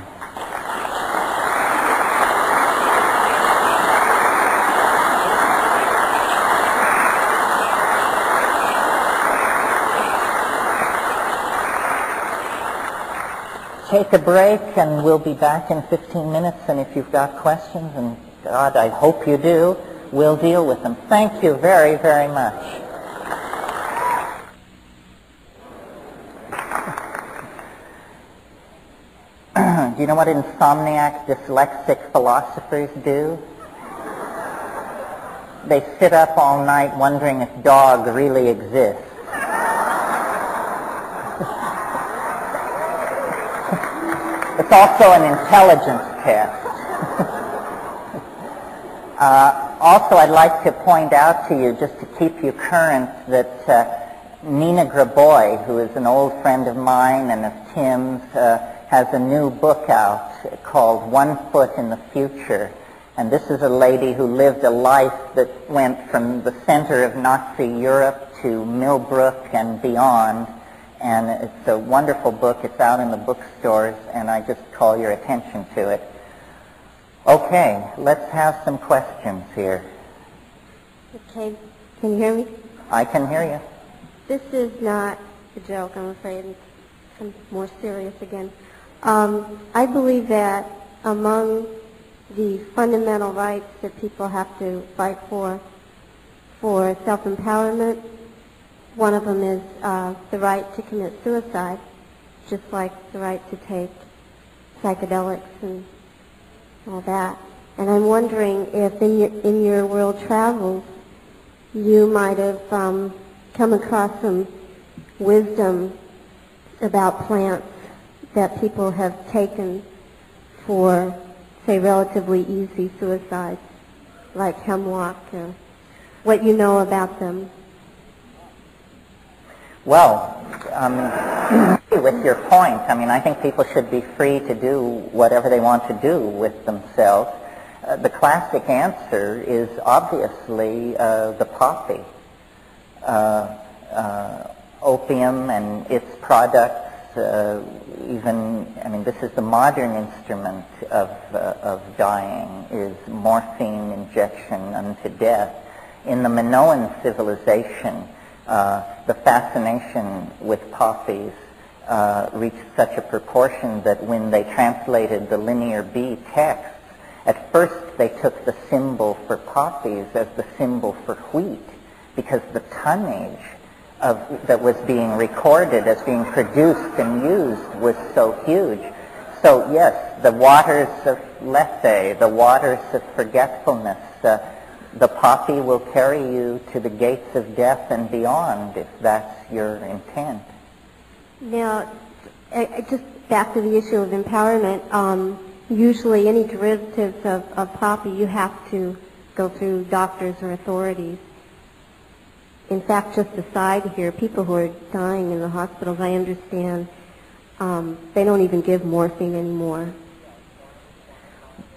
Take a break, and we'll be back in 15 minutes, and if you've got questions, and God, I hope you do, we'll deal with them. Thank you very, very much. Do you know what insomniac, dyslexic philosophers do? They sit up all night wondering if dog really exists. It's also an intelligence test. Also, I'd like to point out to you, just to keep you current, that Nina Graboy, who is an old friend of mine and of Tim's, has a new book out called 1 Foot in the Future. And this is a lady who lived a life that went from the center of Nazi Europe to Millbrook and beyond. And it's a wonderful book. It's out in the bookstores, and I just call your attention to it. Okay, let's have some questions here. Okay, can you hear me? I can hear you. This is not a joke, I'm afraid. It's more serious again. I believe that among the fundamental rights that people have to fight for self-empowerment, one of them is the right to commit suicide, just like the right to take psychedelics and all that. And I'm wondering if in your world travels you might have come across some wisdom about plants that people have taken for, say, relatively easy suicides, like hemlock, or what you know about them. Well, with your point, I mean, I think people should be free to do whatever they want to do with themselves. The classic answer is obviously the poppy. Opium and its products, this is the modern instrument of dying, is morphine injection unto death. In the Minoan civilization, the fascination with poppies reached such a proportion that when they translated the Linear B texts, at first they took the symbol for poppies as the symbol for wheat, because the tonnage that was being recorded as being produced and used was so huge. So yes, the waters of Lethe, the waters of forgetfulness, the poppy will carry you to the gates of death and beyond, if that's your intent. Now, just back to the issue of empowerment, usually any derivatives of poppy, you have to go through doctors or authorities. In fact, just aside here, people who are dying in the hospitals, I understand, they don't even give morphine anymore.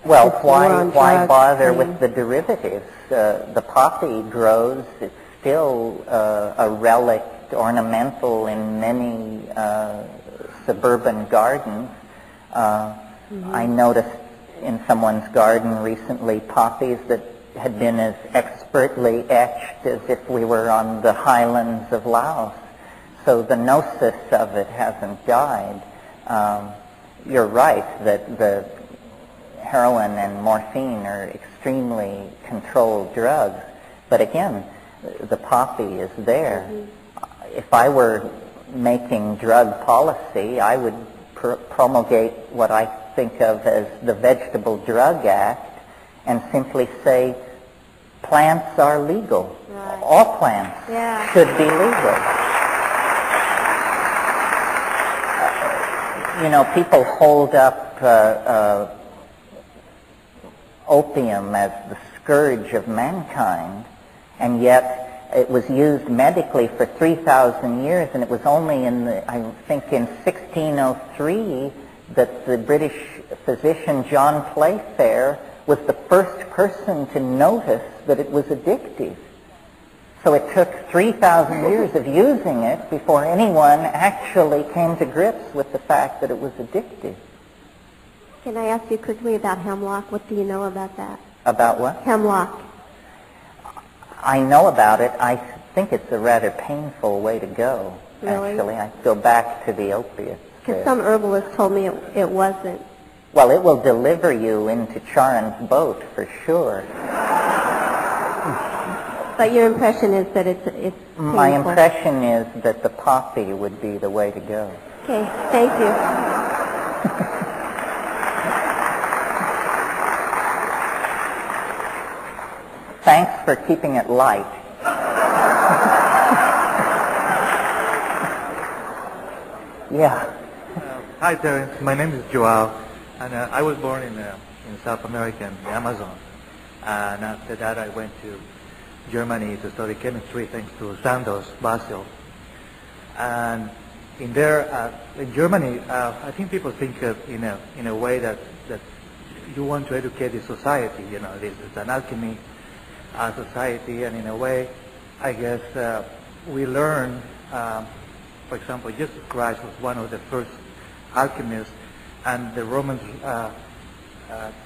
Well, why bother with the derivatives? The poppy grows. It's still a relic, ornamental in many suburban gardens. I noticed in someone's garden recently poppies that had been as expertly etched as if we were on the highlands of Laos. So the gnosis of it hasn't died. You're right that the heroin and morphine are extremely controlled drugs. But again, the poppy is there. If I were making drug policy, I would promulgate what I think of as the Vegetable Drug Act and simply say plants are legal. Right. All plants should be legal. People hold up opium as the scourge of mankind, and yet it was used medically for 3,000 years, and it was only in 1603 that the British physician John Playfair was the first person to notice that it was addictive. So it took 3,000 years of using it before anyone actually came to grips with the fact that it was addictive. Can I ask you quickly about hemlock? What do you know about that? About what? Hemlock. I know about it. I think it's a rather painful way to go, really? Actually. I go back to the opiates. Because some herbalists told me it wasn't. Well, it will deliver you into Charon's boat for sure. But your impression is that it's painful. My impression is that the poppy would be the way to go. Okay, thank you. Thanks for keeping it light. Yeah. Hi, Terence. My name is Joao, and I was born in South America, in the Amazon. And after that, I went to Germany to study chemistry, thanks to Sandoz, Basel. And in Germany, I think people think of in a way that you want to educate the society. This is an alchemy society, and in a way, I guess we learn. For example, Jesus Christ was one of the first alchemists, and the Romans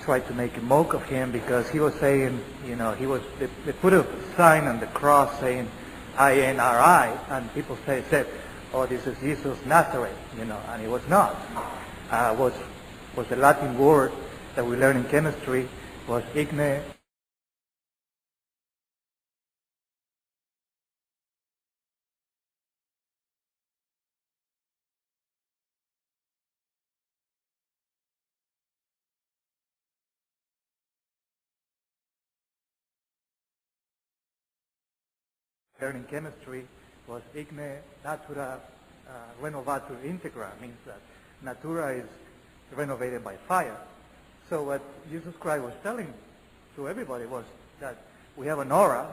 tried to make a mock of him because he was saying, they put a sign on the cross saying INRI, and people said, oh, this is Jesus Nazareth, and it was not. was the Latin word that we learned in chemistry, was igne. Learning chemistry was igne natura renovatur integra, means that natura is renovated by fire. So what Jesus Christ was telling to everybody was that we have an aura,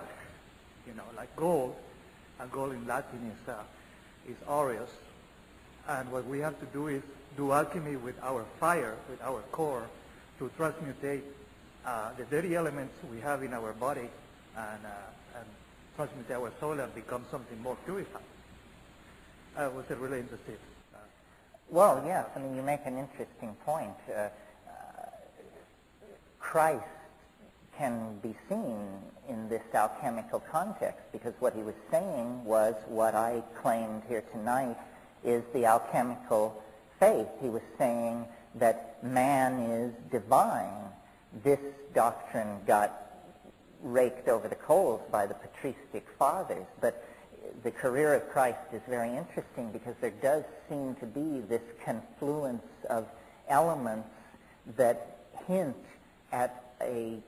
like gold, and gold in Latin is aureus, and what we have to do is do alchemy with our fire, with our core, to transmutate the dirty elements we have in our body and transmute our soul and become something more purified. Was it really interesting? Well, yes. I mean, you make an interesting point. Christ can be seen in this alchemical context because what he was saying was what I claimed here tonight is the alchemical faith. He was saying that man is divine. This doctrine got raked over the coals by the patristic fathers, but the career of Christ is very interesting because there does seem to be this confluence of elements that hint at a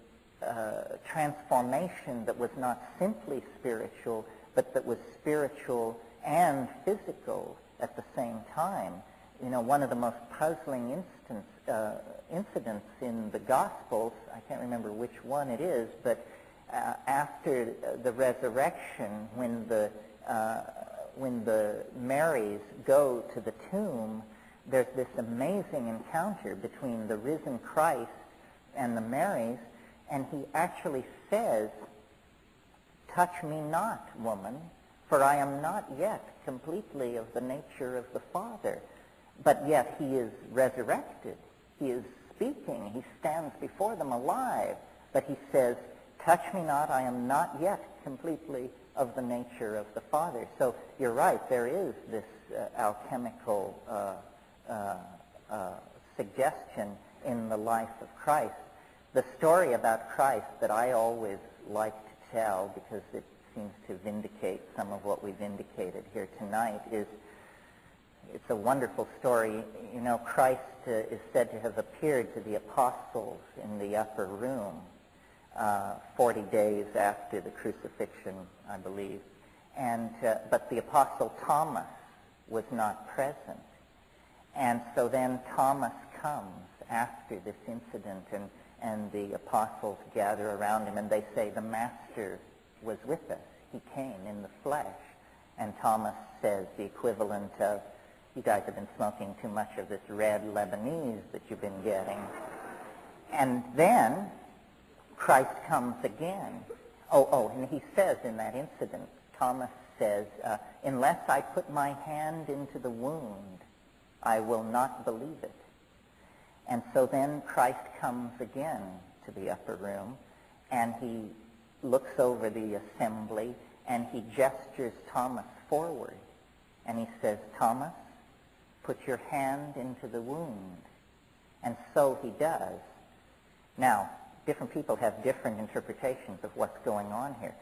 transformation that was not simply spiritual, but that was spiritual and physical at the same time. One of the most puzzling incidents in the Gospels, I can't remember which one it is, but after the resurrection, when the Marys go to the tomb, there's this amazing encounter between the risen Christ and the Marys, and he actually says, "Touch me not, woman, for I am not yet completely of the nature of the Father." But yet he is resurrected. He is speaking. He stands before them alive. But he says, "Touch me not, I am not yet completely of the nature of the Father." So you're right, there is this alchemical suggestion in the life of Christ. The story about Christ that I always like to tell, because it seems to vindicate some of what we've indicated here tonight, is it's a wonderful story. Christ is said to have appeared to the apostles in the upper room 40 days after the crucifixion, I believe. But the apostle Thomas was not present. And so then Thomas comes after this incident, and the apostles gather around him, and they say, "The Master was with us. He came in the flesh." And Thomas says the equivalent of, "You guys have been smoking too much of this red Lebanese that you've been getting." And then Christ comes again. And he says in that incident, Thomas says, "Unless I put my hand into the wound, I will not believe it." And so then Christ comes again to the upper room, and he looks over the assembly, and he gestures Thomas forward. And he says, "Thomas, put your hand into the wound." And so he does. Now, different people have different interpretations of what's going on here.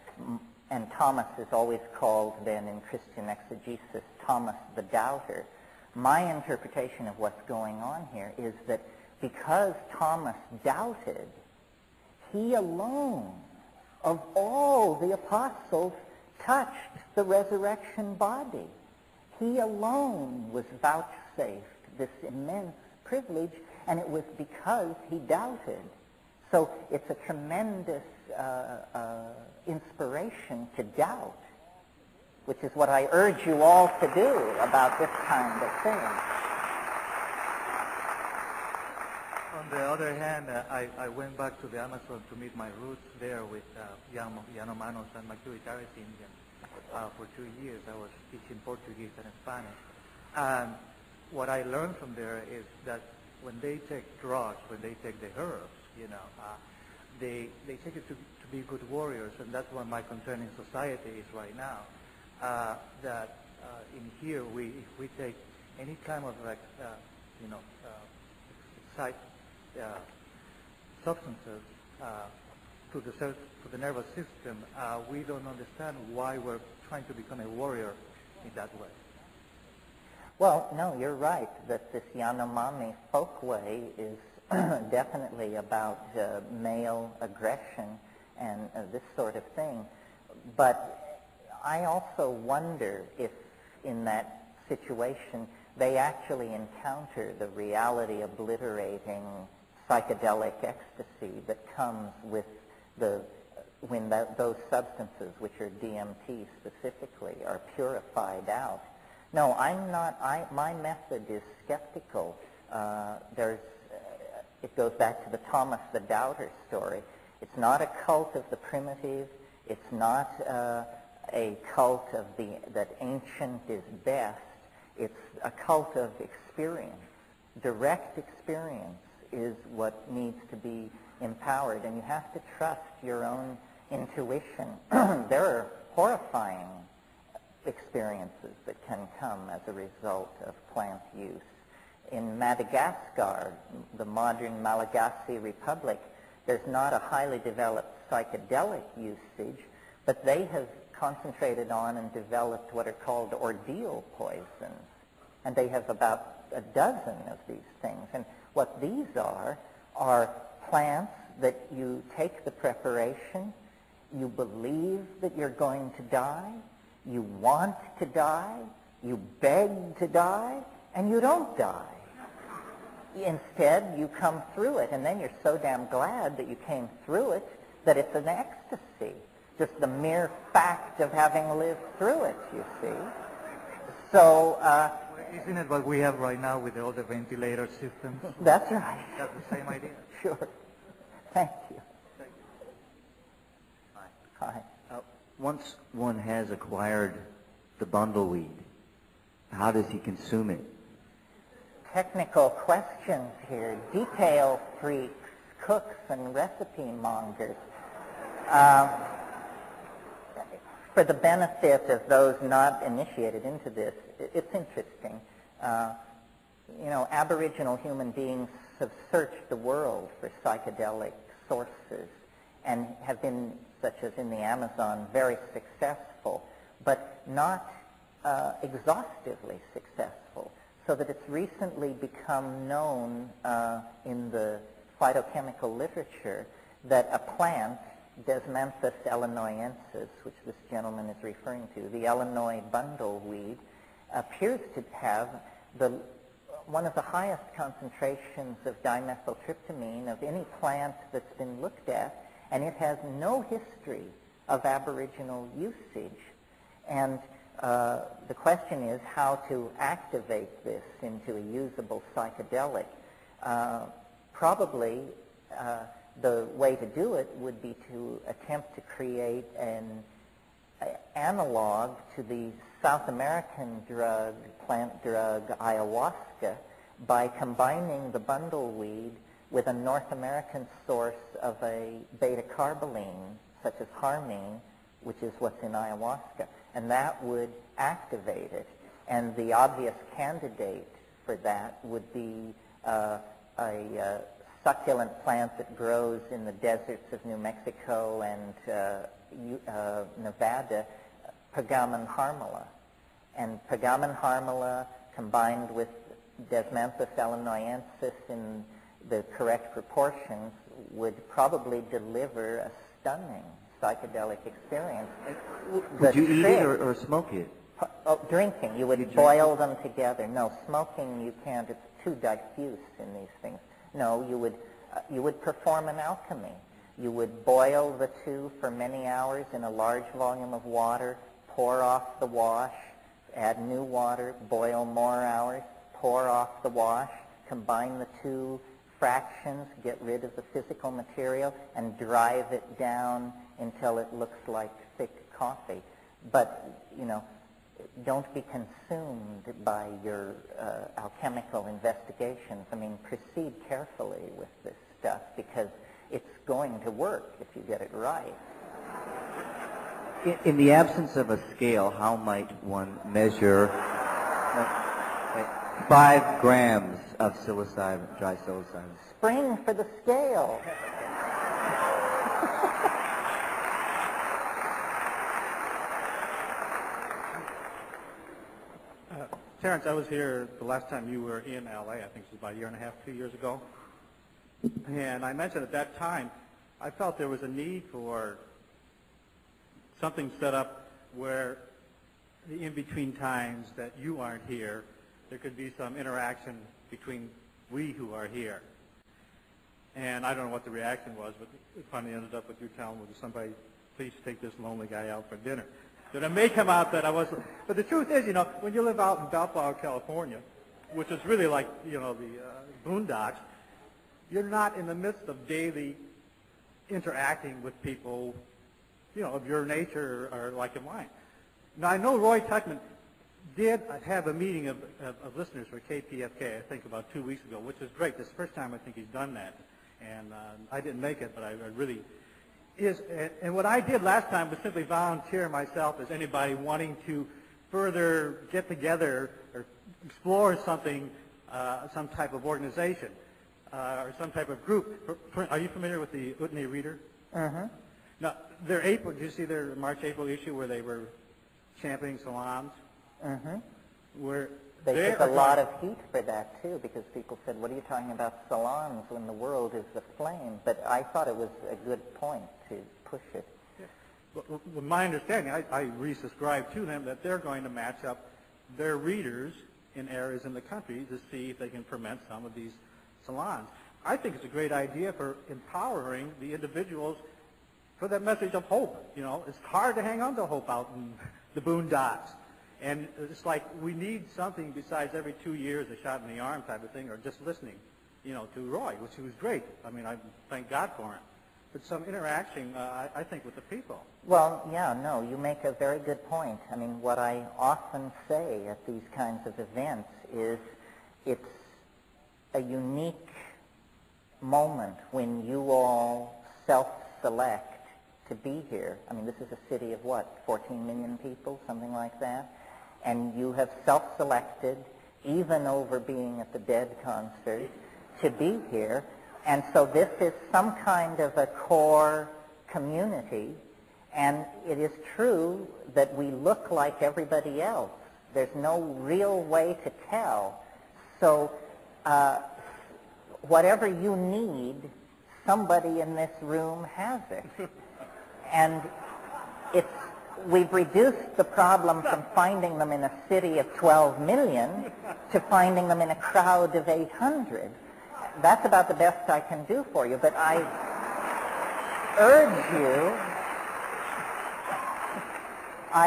And Thomas is always called then in Christian exegesis Thomas the Doubter. My interpretation of what's going on here is that because Thomas doubted, he alone of all the apostles touched the resurrection body. He alone was vouchsafed this immense privilege, and it was because he doubted. So it's a tremendous inspiration to doubt, which is what I urge you all to do about this kind of thing. On the other hand, I went back to the Amazon to meet my roots there with Yanomanos and Macuitares Indians. For 2 years I was teaching Portuguese and Spanish. And what I learned from there is that when they take drugs, when they take the herbs, they take it to be good warriors, and that's what my concern in society is right now. That in here, if we take any kind of excite substances to the nervous system, we don't understand why we're trying to become a warrior in that way. Well, no, you're right that this Yanomami folkway is definitely about male aggression and this sort of thing. But I also wonder if in that situation they actually encounter the reality obliterating psychedelic ecstasy that comes with when those substances, which are DMT specifically, are purified out. No, I'm not. My method is skeptical. It goes back to the Thomas the Doubter story. It's not a cult of the primitive. It's not a cult of that ancient is best. It's a cult of experience. Direct experience is what needs to be empowered, and you have to trust your own intuition. There are horrifying experiences that can come as a result of plant use. In Madagascar, the modern Malagasy Republic, there's not a highly developed psychedelic usage, but they have concentrated on and developed what are called ordeal poisons. And they have about a dozen of these things. And what these are plants that you take the preparation, you believe that you're going to die, you want to die, you beg to die, and you don't die. Instead, you come through it, and then you're so damn glad that you came through it that it's an ecstasy. Just the mere fact of having lived through it, you see. So, isn't it what we have right now with all the ventilator systems? That's right. That's the same idea. Sure. Thank you. Thank you. Hi. Once one has acquired the bundleweed, how does he consume it? Technical questions here. Detail freaks, cooks, and recipe mongers. For the benefit of those not initiated into this, it's interesting. Aboriginal human beings have searched the world for psychedelic sources and have been, such as in the Amazon, very successful, but not exhaustively successful, so that it's recently become known in the phytochemical literature that a plant, Desmanthus illinoiensis, which this gentleman is referring to, the Illinois bundleweed, appears to have one of the highest concentrations of dimethyltryptamine of any plant that's been looked at, and it has no history of Aboriginal usage. And the question is how to activate this into a usable psychedelic. Probably the way to do it would be to attempt to create an analog to the South American plant drug ayahuasca by combining the bundleweed with a North American source of a beta-carboline, such as harmine, which is what's in ayahuasca, and that would activate it. And the obvious candidate for that would be a succulent plant that grows in the deserts of New Mexico and Nevada, Pagamen harmala. And Pagamen harmala combined with Desmanthus illinoiensis in the correct proportions would probably deliver a stunning psychedelic experience. Would you eat it or smoke it? Drinking. You would boil them together. No, smoking you can't. It's too diffuse in these things. No, you would perform an alchemy. You would boil the two for many hours in a large volume of water, pour off the wash, add new water, boil more hours, pour off the wash, combine the two fractions, get rid of the physical material, and drive it down until it looks like thick coffee. But, don't be consumed by your alchemical investigations. I mean, proceed carefully with this stuff because it's going to work if you get it right. In the absence of a scale, how might one measure 5 grams of psilocybin, dry psilocybin. Spring for the scale. Terence, I was here the last time you were in LA. I think it was about a year and a half, 2 years ago. And I mentioned at that time, I felt there was a need for something set up where the in-between times that you aren't here, there could be some interaction between we who are here. And I don't know what the reaction was, but it finally ended up with you telling somebody, please take this lonely guy out for dinner. So it may come out that I was, but the truth is, when you live out in Bellflower, California, which is really like, the boondocks, you're not in the midst of daily interacting with people, of your nature or like in mine. Now, I know Roy Tuckman did have a meeting of listeners for KPFK, I think about 2 weeks ago, which is great. This is the first time I think he's done that. And I didn't make it, but I really is. And what I did last time was simply volunteer myself as anybody wanting to further get together or explore something, some type of organization or some type of group. Are you familiar with the Whitney Reader? Mm-hmm. Now, their April, did you see their March-April issue where they were championing salons? Mm-hmm. Where they took a lot of heat for that, too, because people said, what are you talking about salons when the world is aflame? But I thought it was a good point to push it. Yeah. Well, my understanding, I resubscribe to them that they're going to match up their readers in areas in the country to see if they can ferment some of these salons. I think it's a great idea for empowering the individuals for that message of hope. It's hard to hang on to hope out in the boondocks. And it's like we need something besides every 2 years a shot in the arm type of thing, or just listening, to Roy, which was great. I mean, I thank God for him. But some interaction, I think, with the people. Well, yeah, no, you make a very good point. I mean, what I often say at these kinds of events is it's a unique moment when you all self-select to be here. I mean, this is a city of what, 14 million people, something like that? And you have self-selected, even over being at the Dead concert, to be here. And so this is some kind of a core community. And it is true that we look like everybody else. There's no real way to tell. So whatever you need, somebody in this room has it. And we've reduced the problem from finding them in a city of 12 million to finding them in a crowd of 800. That's about the best I can do for you, but I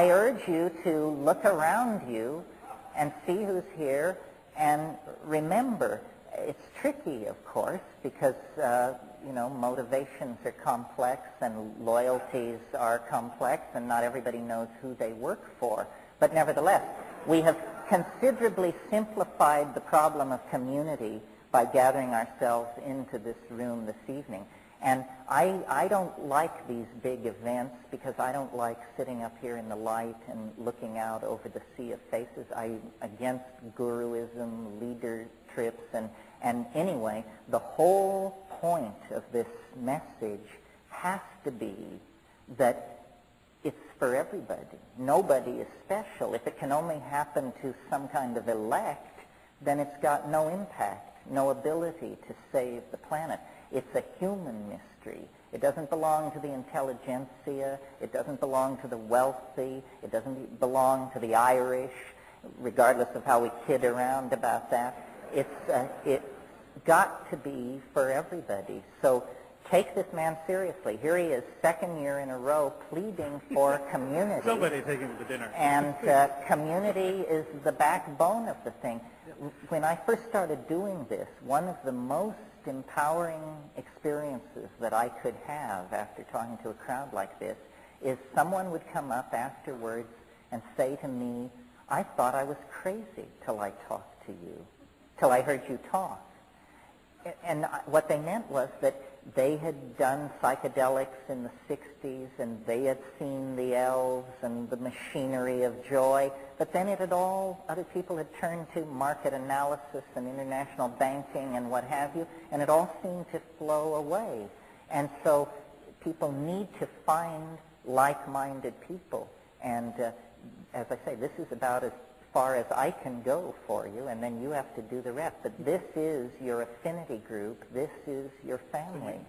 urge you to look around you and see who's here, and remember, it's tricky, of course, because motivations are complex and loyalties are complex, and not everybody knows who they work for. But nevertheless, we have considerably simplified the problem of community by gathering ourselves into this room this evening. And I don't like these big events because I don't like sitting up here in the light and looking out over the sea of faces. I'm against guruism, leader trips, and anyway, the whole point of this message has to be that it's for everybody. Nobody is special. If it can only happen to some kind of elect, then it's got no impact, no ability to save the planet. It's a human mystery. It doesn't belong to the intelligentsia. It doesn't belong to the wealthy. It doesn't belong to the Irish, regardless of how we kid around about that. It's got to be for everybody. So take this man seriously. Here he is, second year in a row, pleading for community. Somebody take him to dinner. And community is the backbone of the thing. When I first started doing this, one of the most empowering experiences that I could have after talking to a crowd like this is someone would come up afterwards and say to me, I thought I was crazy till I talked to you, till I heard you talk. And what they meant was that they had done psychedelics in the 60s, and they had seen the elves and the machinery of joy, but then other people had turned to market analysis and international banking and what have you, and it all seemed to flow away. And so people need to find like-minded people. And as I say, this is about as far as I can go for you, and then you have to do the rest. But this is your affinity group. This is your family.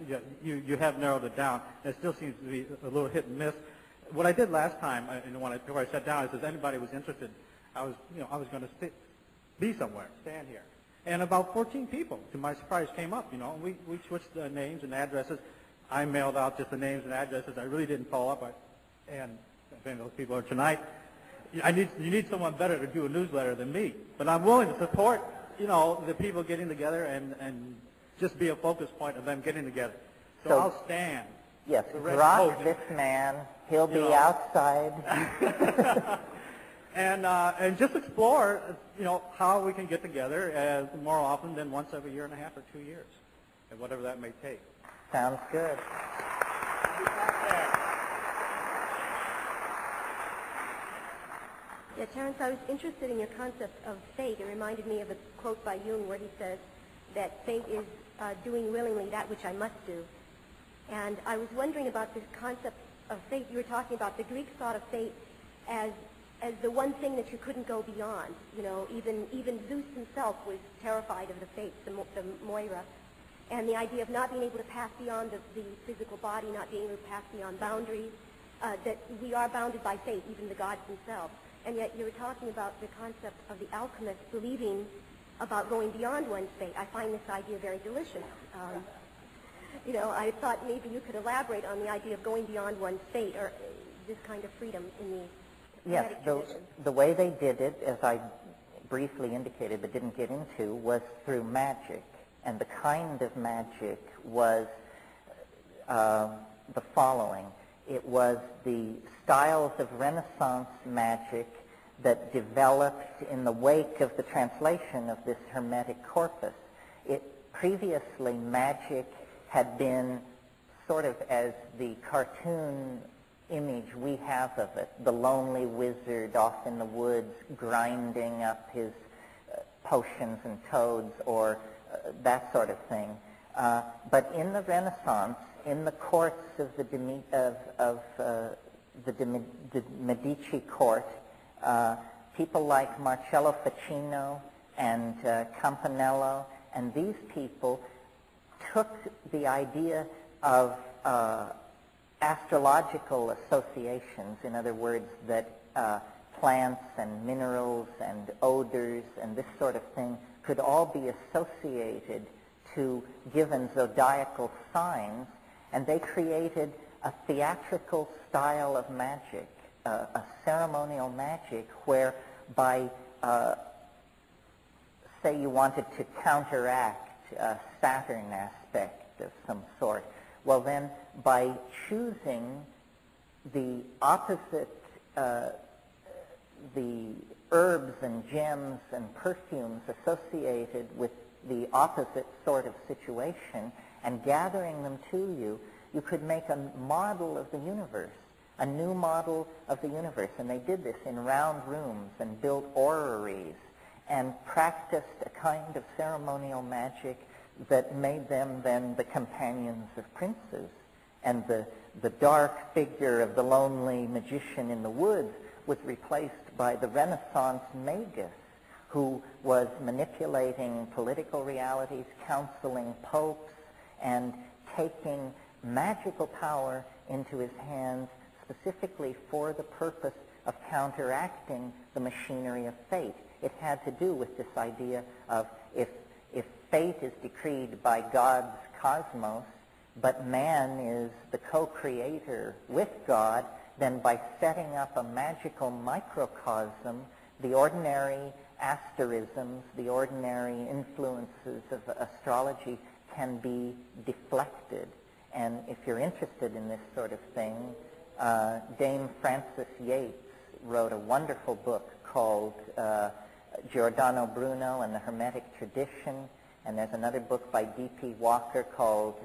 You have narrowed it down. It still seems to be a little hit and miss. What I did last time, before I sat down, is if anybody was interested, I was going to be somewhere, stand here. And about 14 people, to my surprise, came up. We switched the names and addresses. I mailed out just the names and addresses. I really didn't follow up. And if any of those people are tonight, you need someone better to do a newsletter than me. But I'm willing to support, the people getting together and just be a focus point of them getting together. So I'll stand. Yes, drop this man. He'll be outside. And just explore, how we can get together more often than once every year and a half or 2 years, and whatever that may take. Sounds good. Yeah, Terence, I was interested in your concept of fate. It reminded me of a quote by Jung where he says that fate is doing willingly that which I must do. And I was wondering about this concept of fate. You were talking about the Greeks thought of fate as the one thing that you couldn't go beyond. Even Zeus himself was terrified of the fates, the Moira, and the idea of not being able to pass beyond the physical body, not being able to pass beyond boundaries, that we are bounded by fate, even the gods themselves. And yet you were talking about the concept of the alchemist believing about going beyond one's fate. I find this idea very delicious. I thought maybe you could elaborate on the idea of going beyond one's fate, or this kind of freedom in the Yes, the way they did it, as I briefly indicated but didn't get into, was through magic. And the kind of magic was the following. It was the styles of Renaissance magic that developed in the wake of the translation of this Hermetic corpus. Previously, magic had been sort of as the cartoon image we have of it, the lonely wizard off in the woods grinding up his potions and toads, or that sort of thing. But in the Renaissance, in the courts of the Medici court, people like Marcello Ficino and Campanello, and these people took the idea of astrological associations, in other words, that plants and minerals and odors and this sort of thing could all be associated to given zodiacal signs, and they created a theatrical style of magic, a ceremonial magic, whereby, say you wanted to counteract a Saturn aspect of some sort, well then, by choosing the opposite, the herbs and gems and perfumes associated with the opposite sort of situation and gathering them to you, you could make a model of the universe, a new model of the universe. And they did this in round rooms and built orreries and practiced a kind of ceremonial magic that made them then the companions of princes. And the dark figure of the lonely magician in the woods was replaced by the Renaissance magus, who was manipulating political realities, counseling popes, and taking magical power into his hands specifically for the purpose of counteracting the machinery of fate. It had to do with this idea of if fate is decreed by God's cosmos, but man is the co-creator with God, then by setting up a magical microcosm, the ordinary asterisms, the ordinary influences of astrology can be deflected. And if you're interested in this sort of thing, Dame Frances Yates wrote a wonderful book called Giordano Bruno and the Hermetic Tradition, And there's another book by D.P. Walker called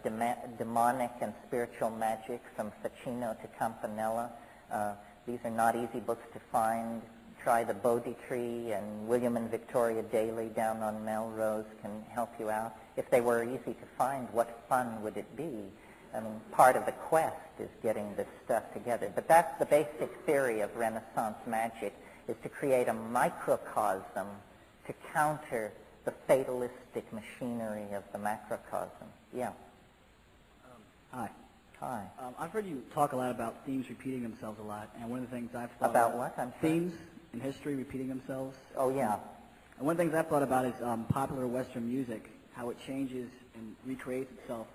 Demonic and Spiritual Magic, From Ficino to Campanella. These are not easy books to find. Try the Bodhi Tree, and William and Victoria Daly down on Melrose can help you out. If they were easy to find, what fun would it be? I mean, part of the quest is getting this stuff together. But that's the basic theory of Renaissance magic, is to create a microcosm to counter the fatalistic machinery of the macrocosm. Yeah. Hi. Hi. I've heard you talk a lot about themes repeating themselves a lot, and one of the things I've thought About what? I'm sorry. Themes in history repeating themselves. Oh, yeah. And one of the things I've thought about is popular Western music, how it changes and recreates itself.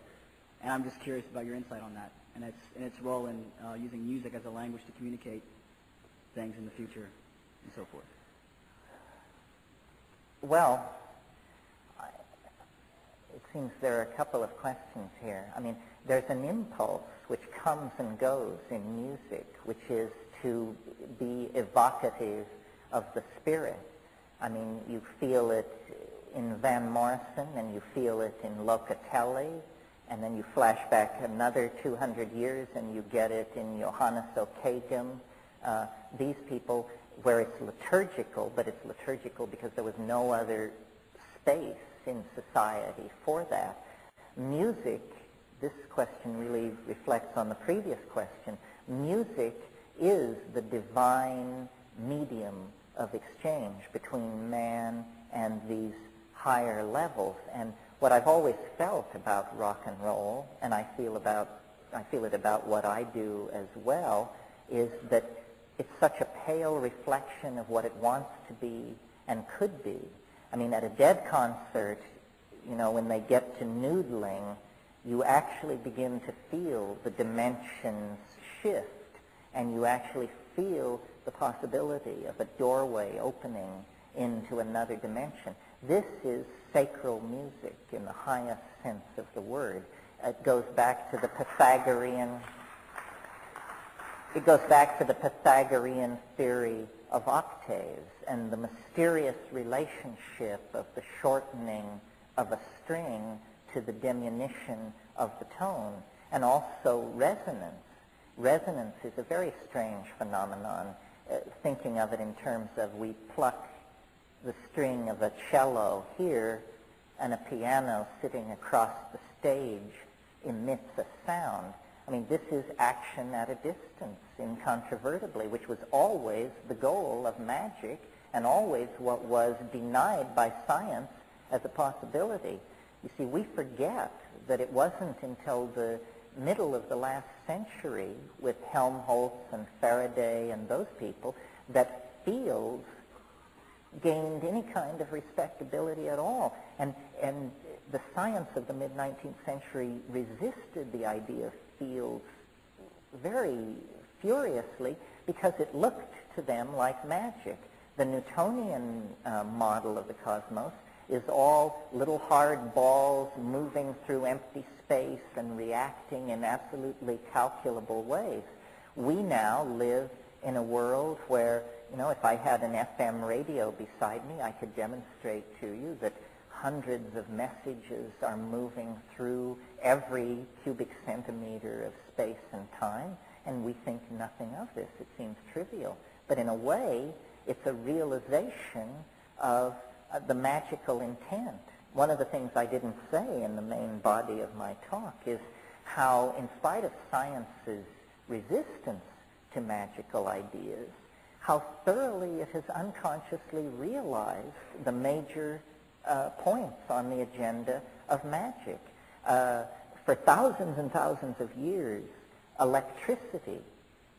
And I'm just curious about your insight on that, and its role in using music as a language to communicate things in the future and so forth. Well, it seems there are a couple of questions here. I mean, there's an impulse which comes and goes in music, which is to be evocative of the spirit. I mean, you feel it in Van Morrison, and you feel it in Locatelli, and then you flash back another 200 years and you get it in Johannes Ockeghem. These people, where it's liturgical, but it's liturgical because there was no other space in society for that. Music, this question really reflects on the previous question. Music is the divine medium of exchange between man and these higher levels. And what I've always felt about rock and roll, and I feel it about what I do as well, is that it's such a pale reflection of what it wants to be and could be. I mean, at a Dead concert, you know, when they get to noodling, you actually begin to feel the dimensions shift, and you actually feel the possibility of a doorway opening into another dimension. This is sacral music in the highest sense of the word. It goes back to the Pythagorean theory of octaves and the mysterious relationship of the shortening of a string to the diminution of the tone, and also resonance. Resonance is a very strange phenomenon, thinking of it in terms of we pluck the string of a cello here, and a piano sitting across the stage emits a sound. I mean, this is action at a distance, incontrovertibly, which was always the goal of magic and always what was denied by science as a possibility. You see, we forget that it wasn't until the middle of the last century with Helmholtz and Faraday and those people that fields gained any kind of respectability at all. And the science of the mid-19th century resisted the idea of fields very furiously because it looked to them like magic. The Newtonian model of the cosmos is all little hard balls moving through empty space and reacting in absolutely calculable ways. We now live in a world where, you know, if I had an FM radio beside me, I could demonstrate to you that hundreds of messages are moving through every cubic centimeter of space and time, and we think nothing of this. It seems trivial. But in a way, it's a realization of the magical intent. One of the things I didn't say in the main body of my talk is how, in spite of science's resistance to magical ideas, how thoroughly it has unconsciously realized the major points on the agenda of magic. For thousands and thousands of years, electricity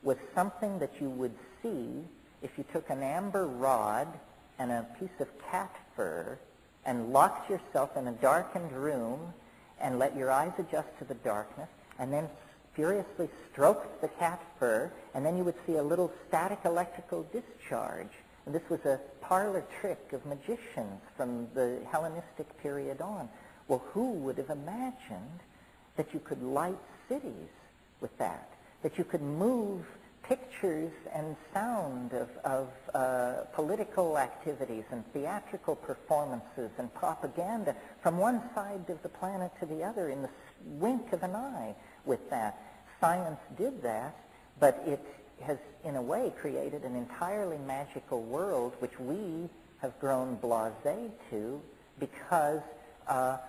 was something that you would see if you took an amber rod and a piece of cat fur and locked yourself in a darkened room and let your eyes adjust to the darkness, and then furiously stroked the cat fur, and then you would see a little static electrical discharge. And this was a parlor trick of magicians from the Hellenistic period on. Well, who would have imagined that you could light cities with that you could move pictures and sound of political activities and theatrical performances and propaganda from one side of the planet to the other in the wink of an eye with that. Science did that, but it has, in a way, created an entirely magical world which we have grown blasé to because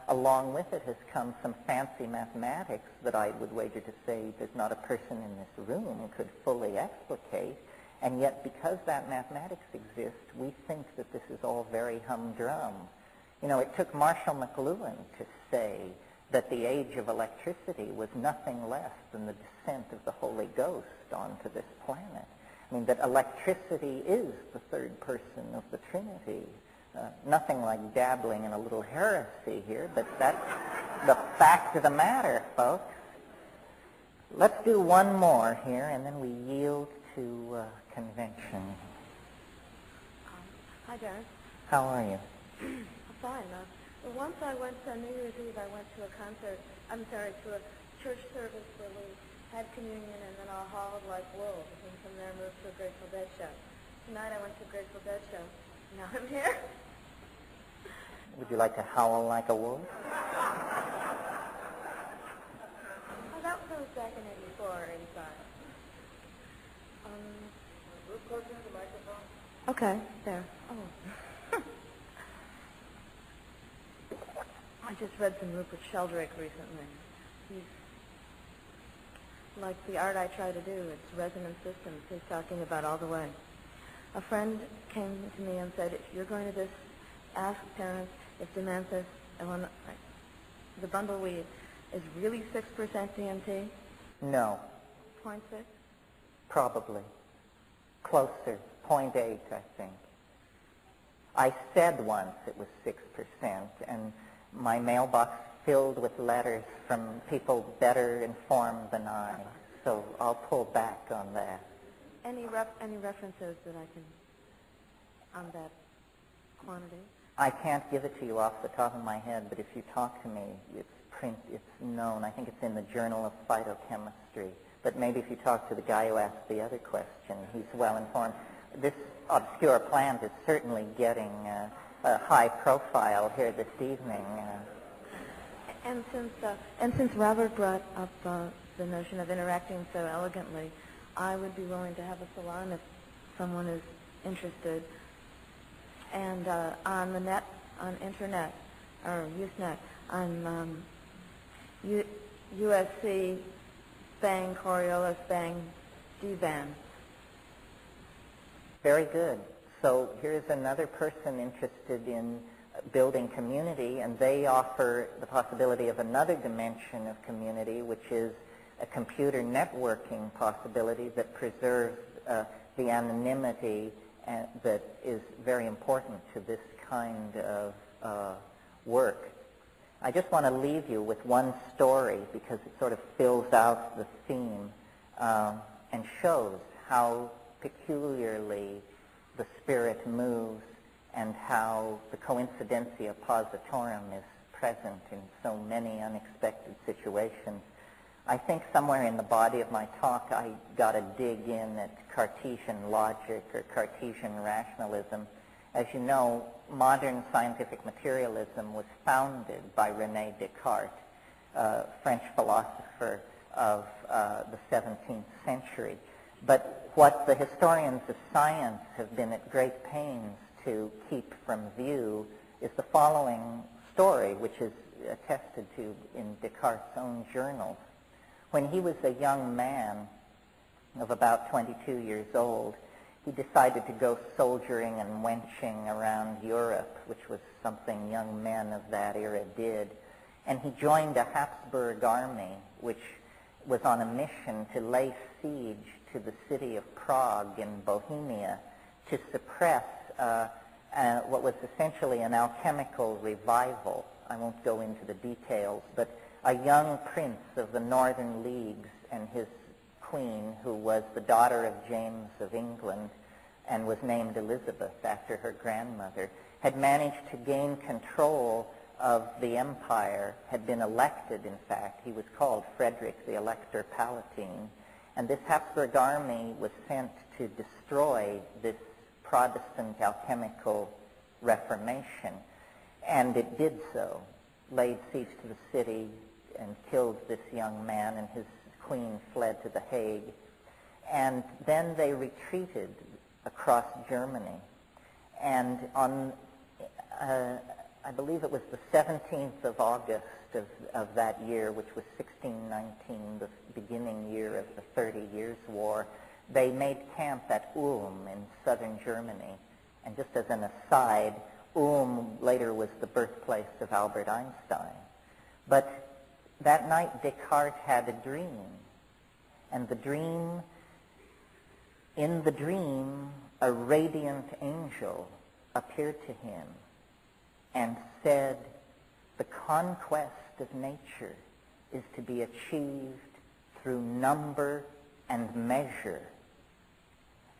along with it has come some fancy mathematics that I would wager to say there's not a person in this room who could fully explicate, and yet because that mathematics exists, we think that this is all very humdrum. You know, it took Marshall McLuhan to say that the age of electricity was nothing less than the descent of the Holy Ghost onto this planet. I mean, that electricity is the third person of the Trinity. Nothing like dabbling in a little heresy here, but that's the fact of the matter, folks. Let's do one more here, and then we yield to convention. Hi, Darren. How are you? I'm fine. Once I went to New Year's Eve, I went to a concert, to a church service where we had communion and then all howled like wolves, and from there moved to a Grateful Dead show. Tonight I went to a Grateful Dead show. Now I'm here. Would you like to howl like a wolf? Oh, that was back in 84 or 85. Close to the microphone. Okay, there. Oh. I just read some Rupert Sheldrake recently. He's like the art I try to do. It's resonant systems. He's talking about all the way. A friend came to me and said, if you're going to just ask parents if Dementis, the bundle weed, is really 6% DMT? No. 0.6? Probably. Closer. 0.8, I think. I said once it was 6%, and my mailbox filled with letters from people better informed than I. So I'll pull back on that. Any references that I can, on that quantity? I can't give it to you off the top of my head, but if you talk to me, it's known. I think it's in the Journal of Phytochemistry. But maybe if you talk to the guy who asked the other question, he's well informed. This obscure plant is certainly getting a high profile here this evening. And since Robert brought up the notion of interacting so elegantly, I would be willing to have a salon if someone is interested. And on the net, on internet, or Usenet, on USC Bang Coriolis Bang DBAN. Very good. So here's another person interested in building community, and they offer the possibility of another dimension of community, which is a computer networking possibility that preserves the anonymity that is very important to this kind of work. I just want to leave you with one story because it sort of fills out the theme and shows how peculiarly the spirit moves and how the coincidentia positorum is present in so many unexpected situations. I think somewhere in the body of my talk I got to dig in at Cartesian logic or Cartesian rationalism. As you know, modern scientific materialism was founded by René Descartes, French philosopher of the 17th century. But what the historians of science have been at great pains to keep from view is the following story, which is attested to in Descartes' own journals. When he was a young man of about 22 years old, he decided to go soldiering and wenching around Europe, which was something young men of that era did. And he joined a Habsburg army, which was on a mission to lay siege to the city of Prague in Bohemia to suppress what was essentially an alchemical revival. I won't go into the details, but a young prince of the Northern Leagues and his queen, who was the daughter of James of England and was named Elizabeth after her grandmother, had managed to gain control of the empire, had been elected, in fact. He was called Frederick the Elector Palatine, And this Habsburg army was sent to destroy this Protestant alchemical reformation, and it did so, laid siege to the city and killed this young man, and his queen fled to The Hague. And then they retreated across Germany. And on, I believe it was the 17th of August of that year, which was 1619, the beginning year of the 30 Years' War, they made camp at Ulm in southern Germany. And just as an aside, Ulm later was the birthplace of Albert Einstein. But that night Descartes had a dream. And in the dream, a radiant angel appeared to him and said, the conquest of nature is to be achieved through number and measure.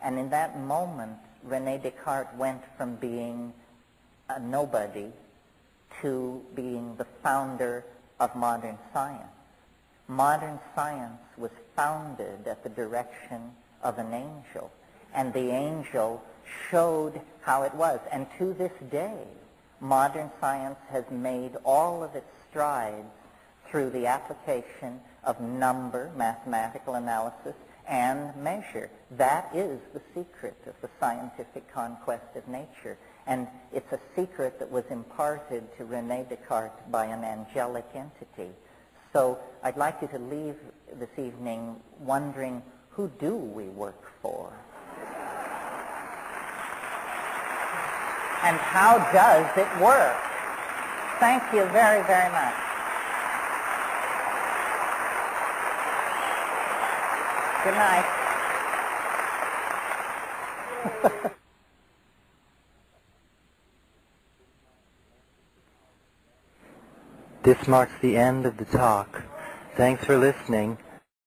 And in that moment, René Descartes went from being a nobody to being the founder of modern science. Modern science was founded at the direction of an angel, and the angel showed how it was. And to this day, modern science has made all of its strides through the application of number, mathematical analysis, and measure. That is the secret of the scientific conquest of nature. And it's a secret that was imparted to René Descartes by an angelic entity. So I'd like you to leave this evening wondering, who do we work for? And how does it work? Thank you very, very much. Good night. This marks the end of the talk. Thanks for listening.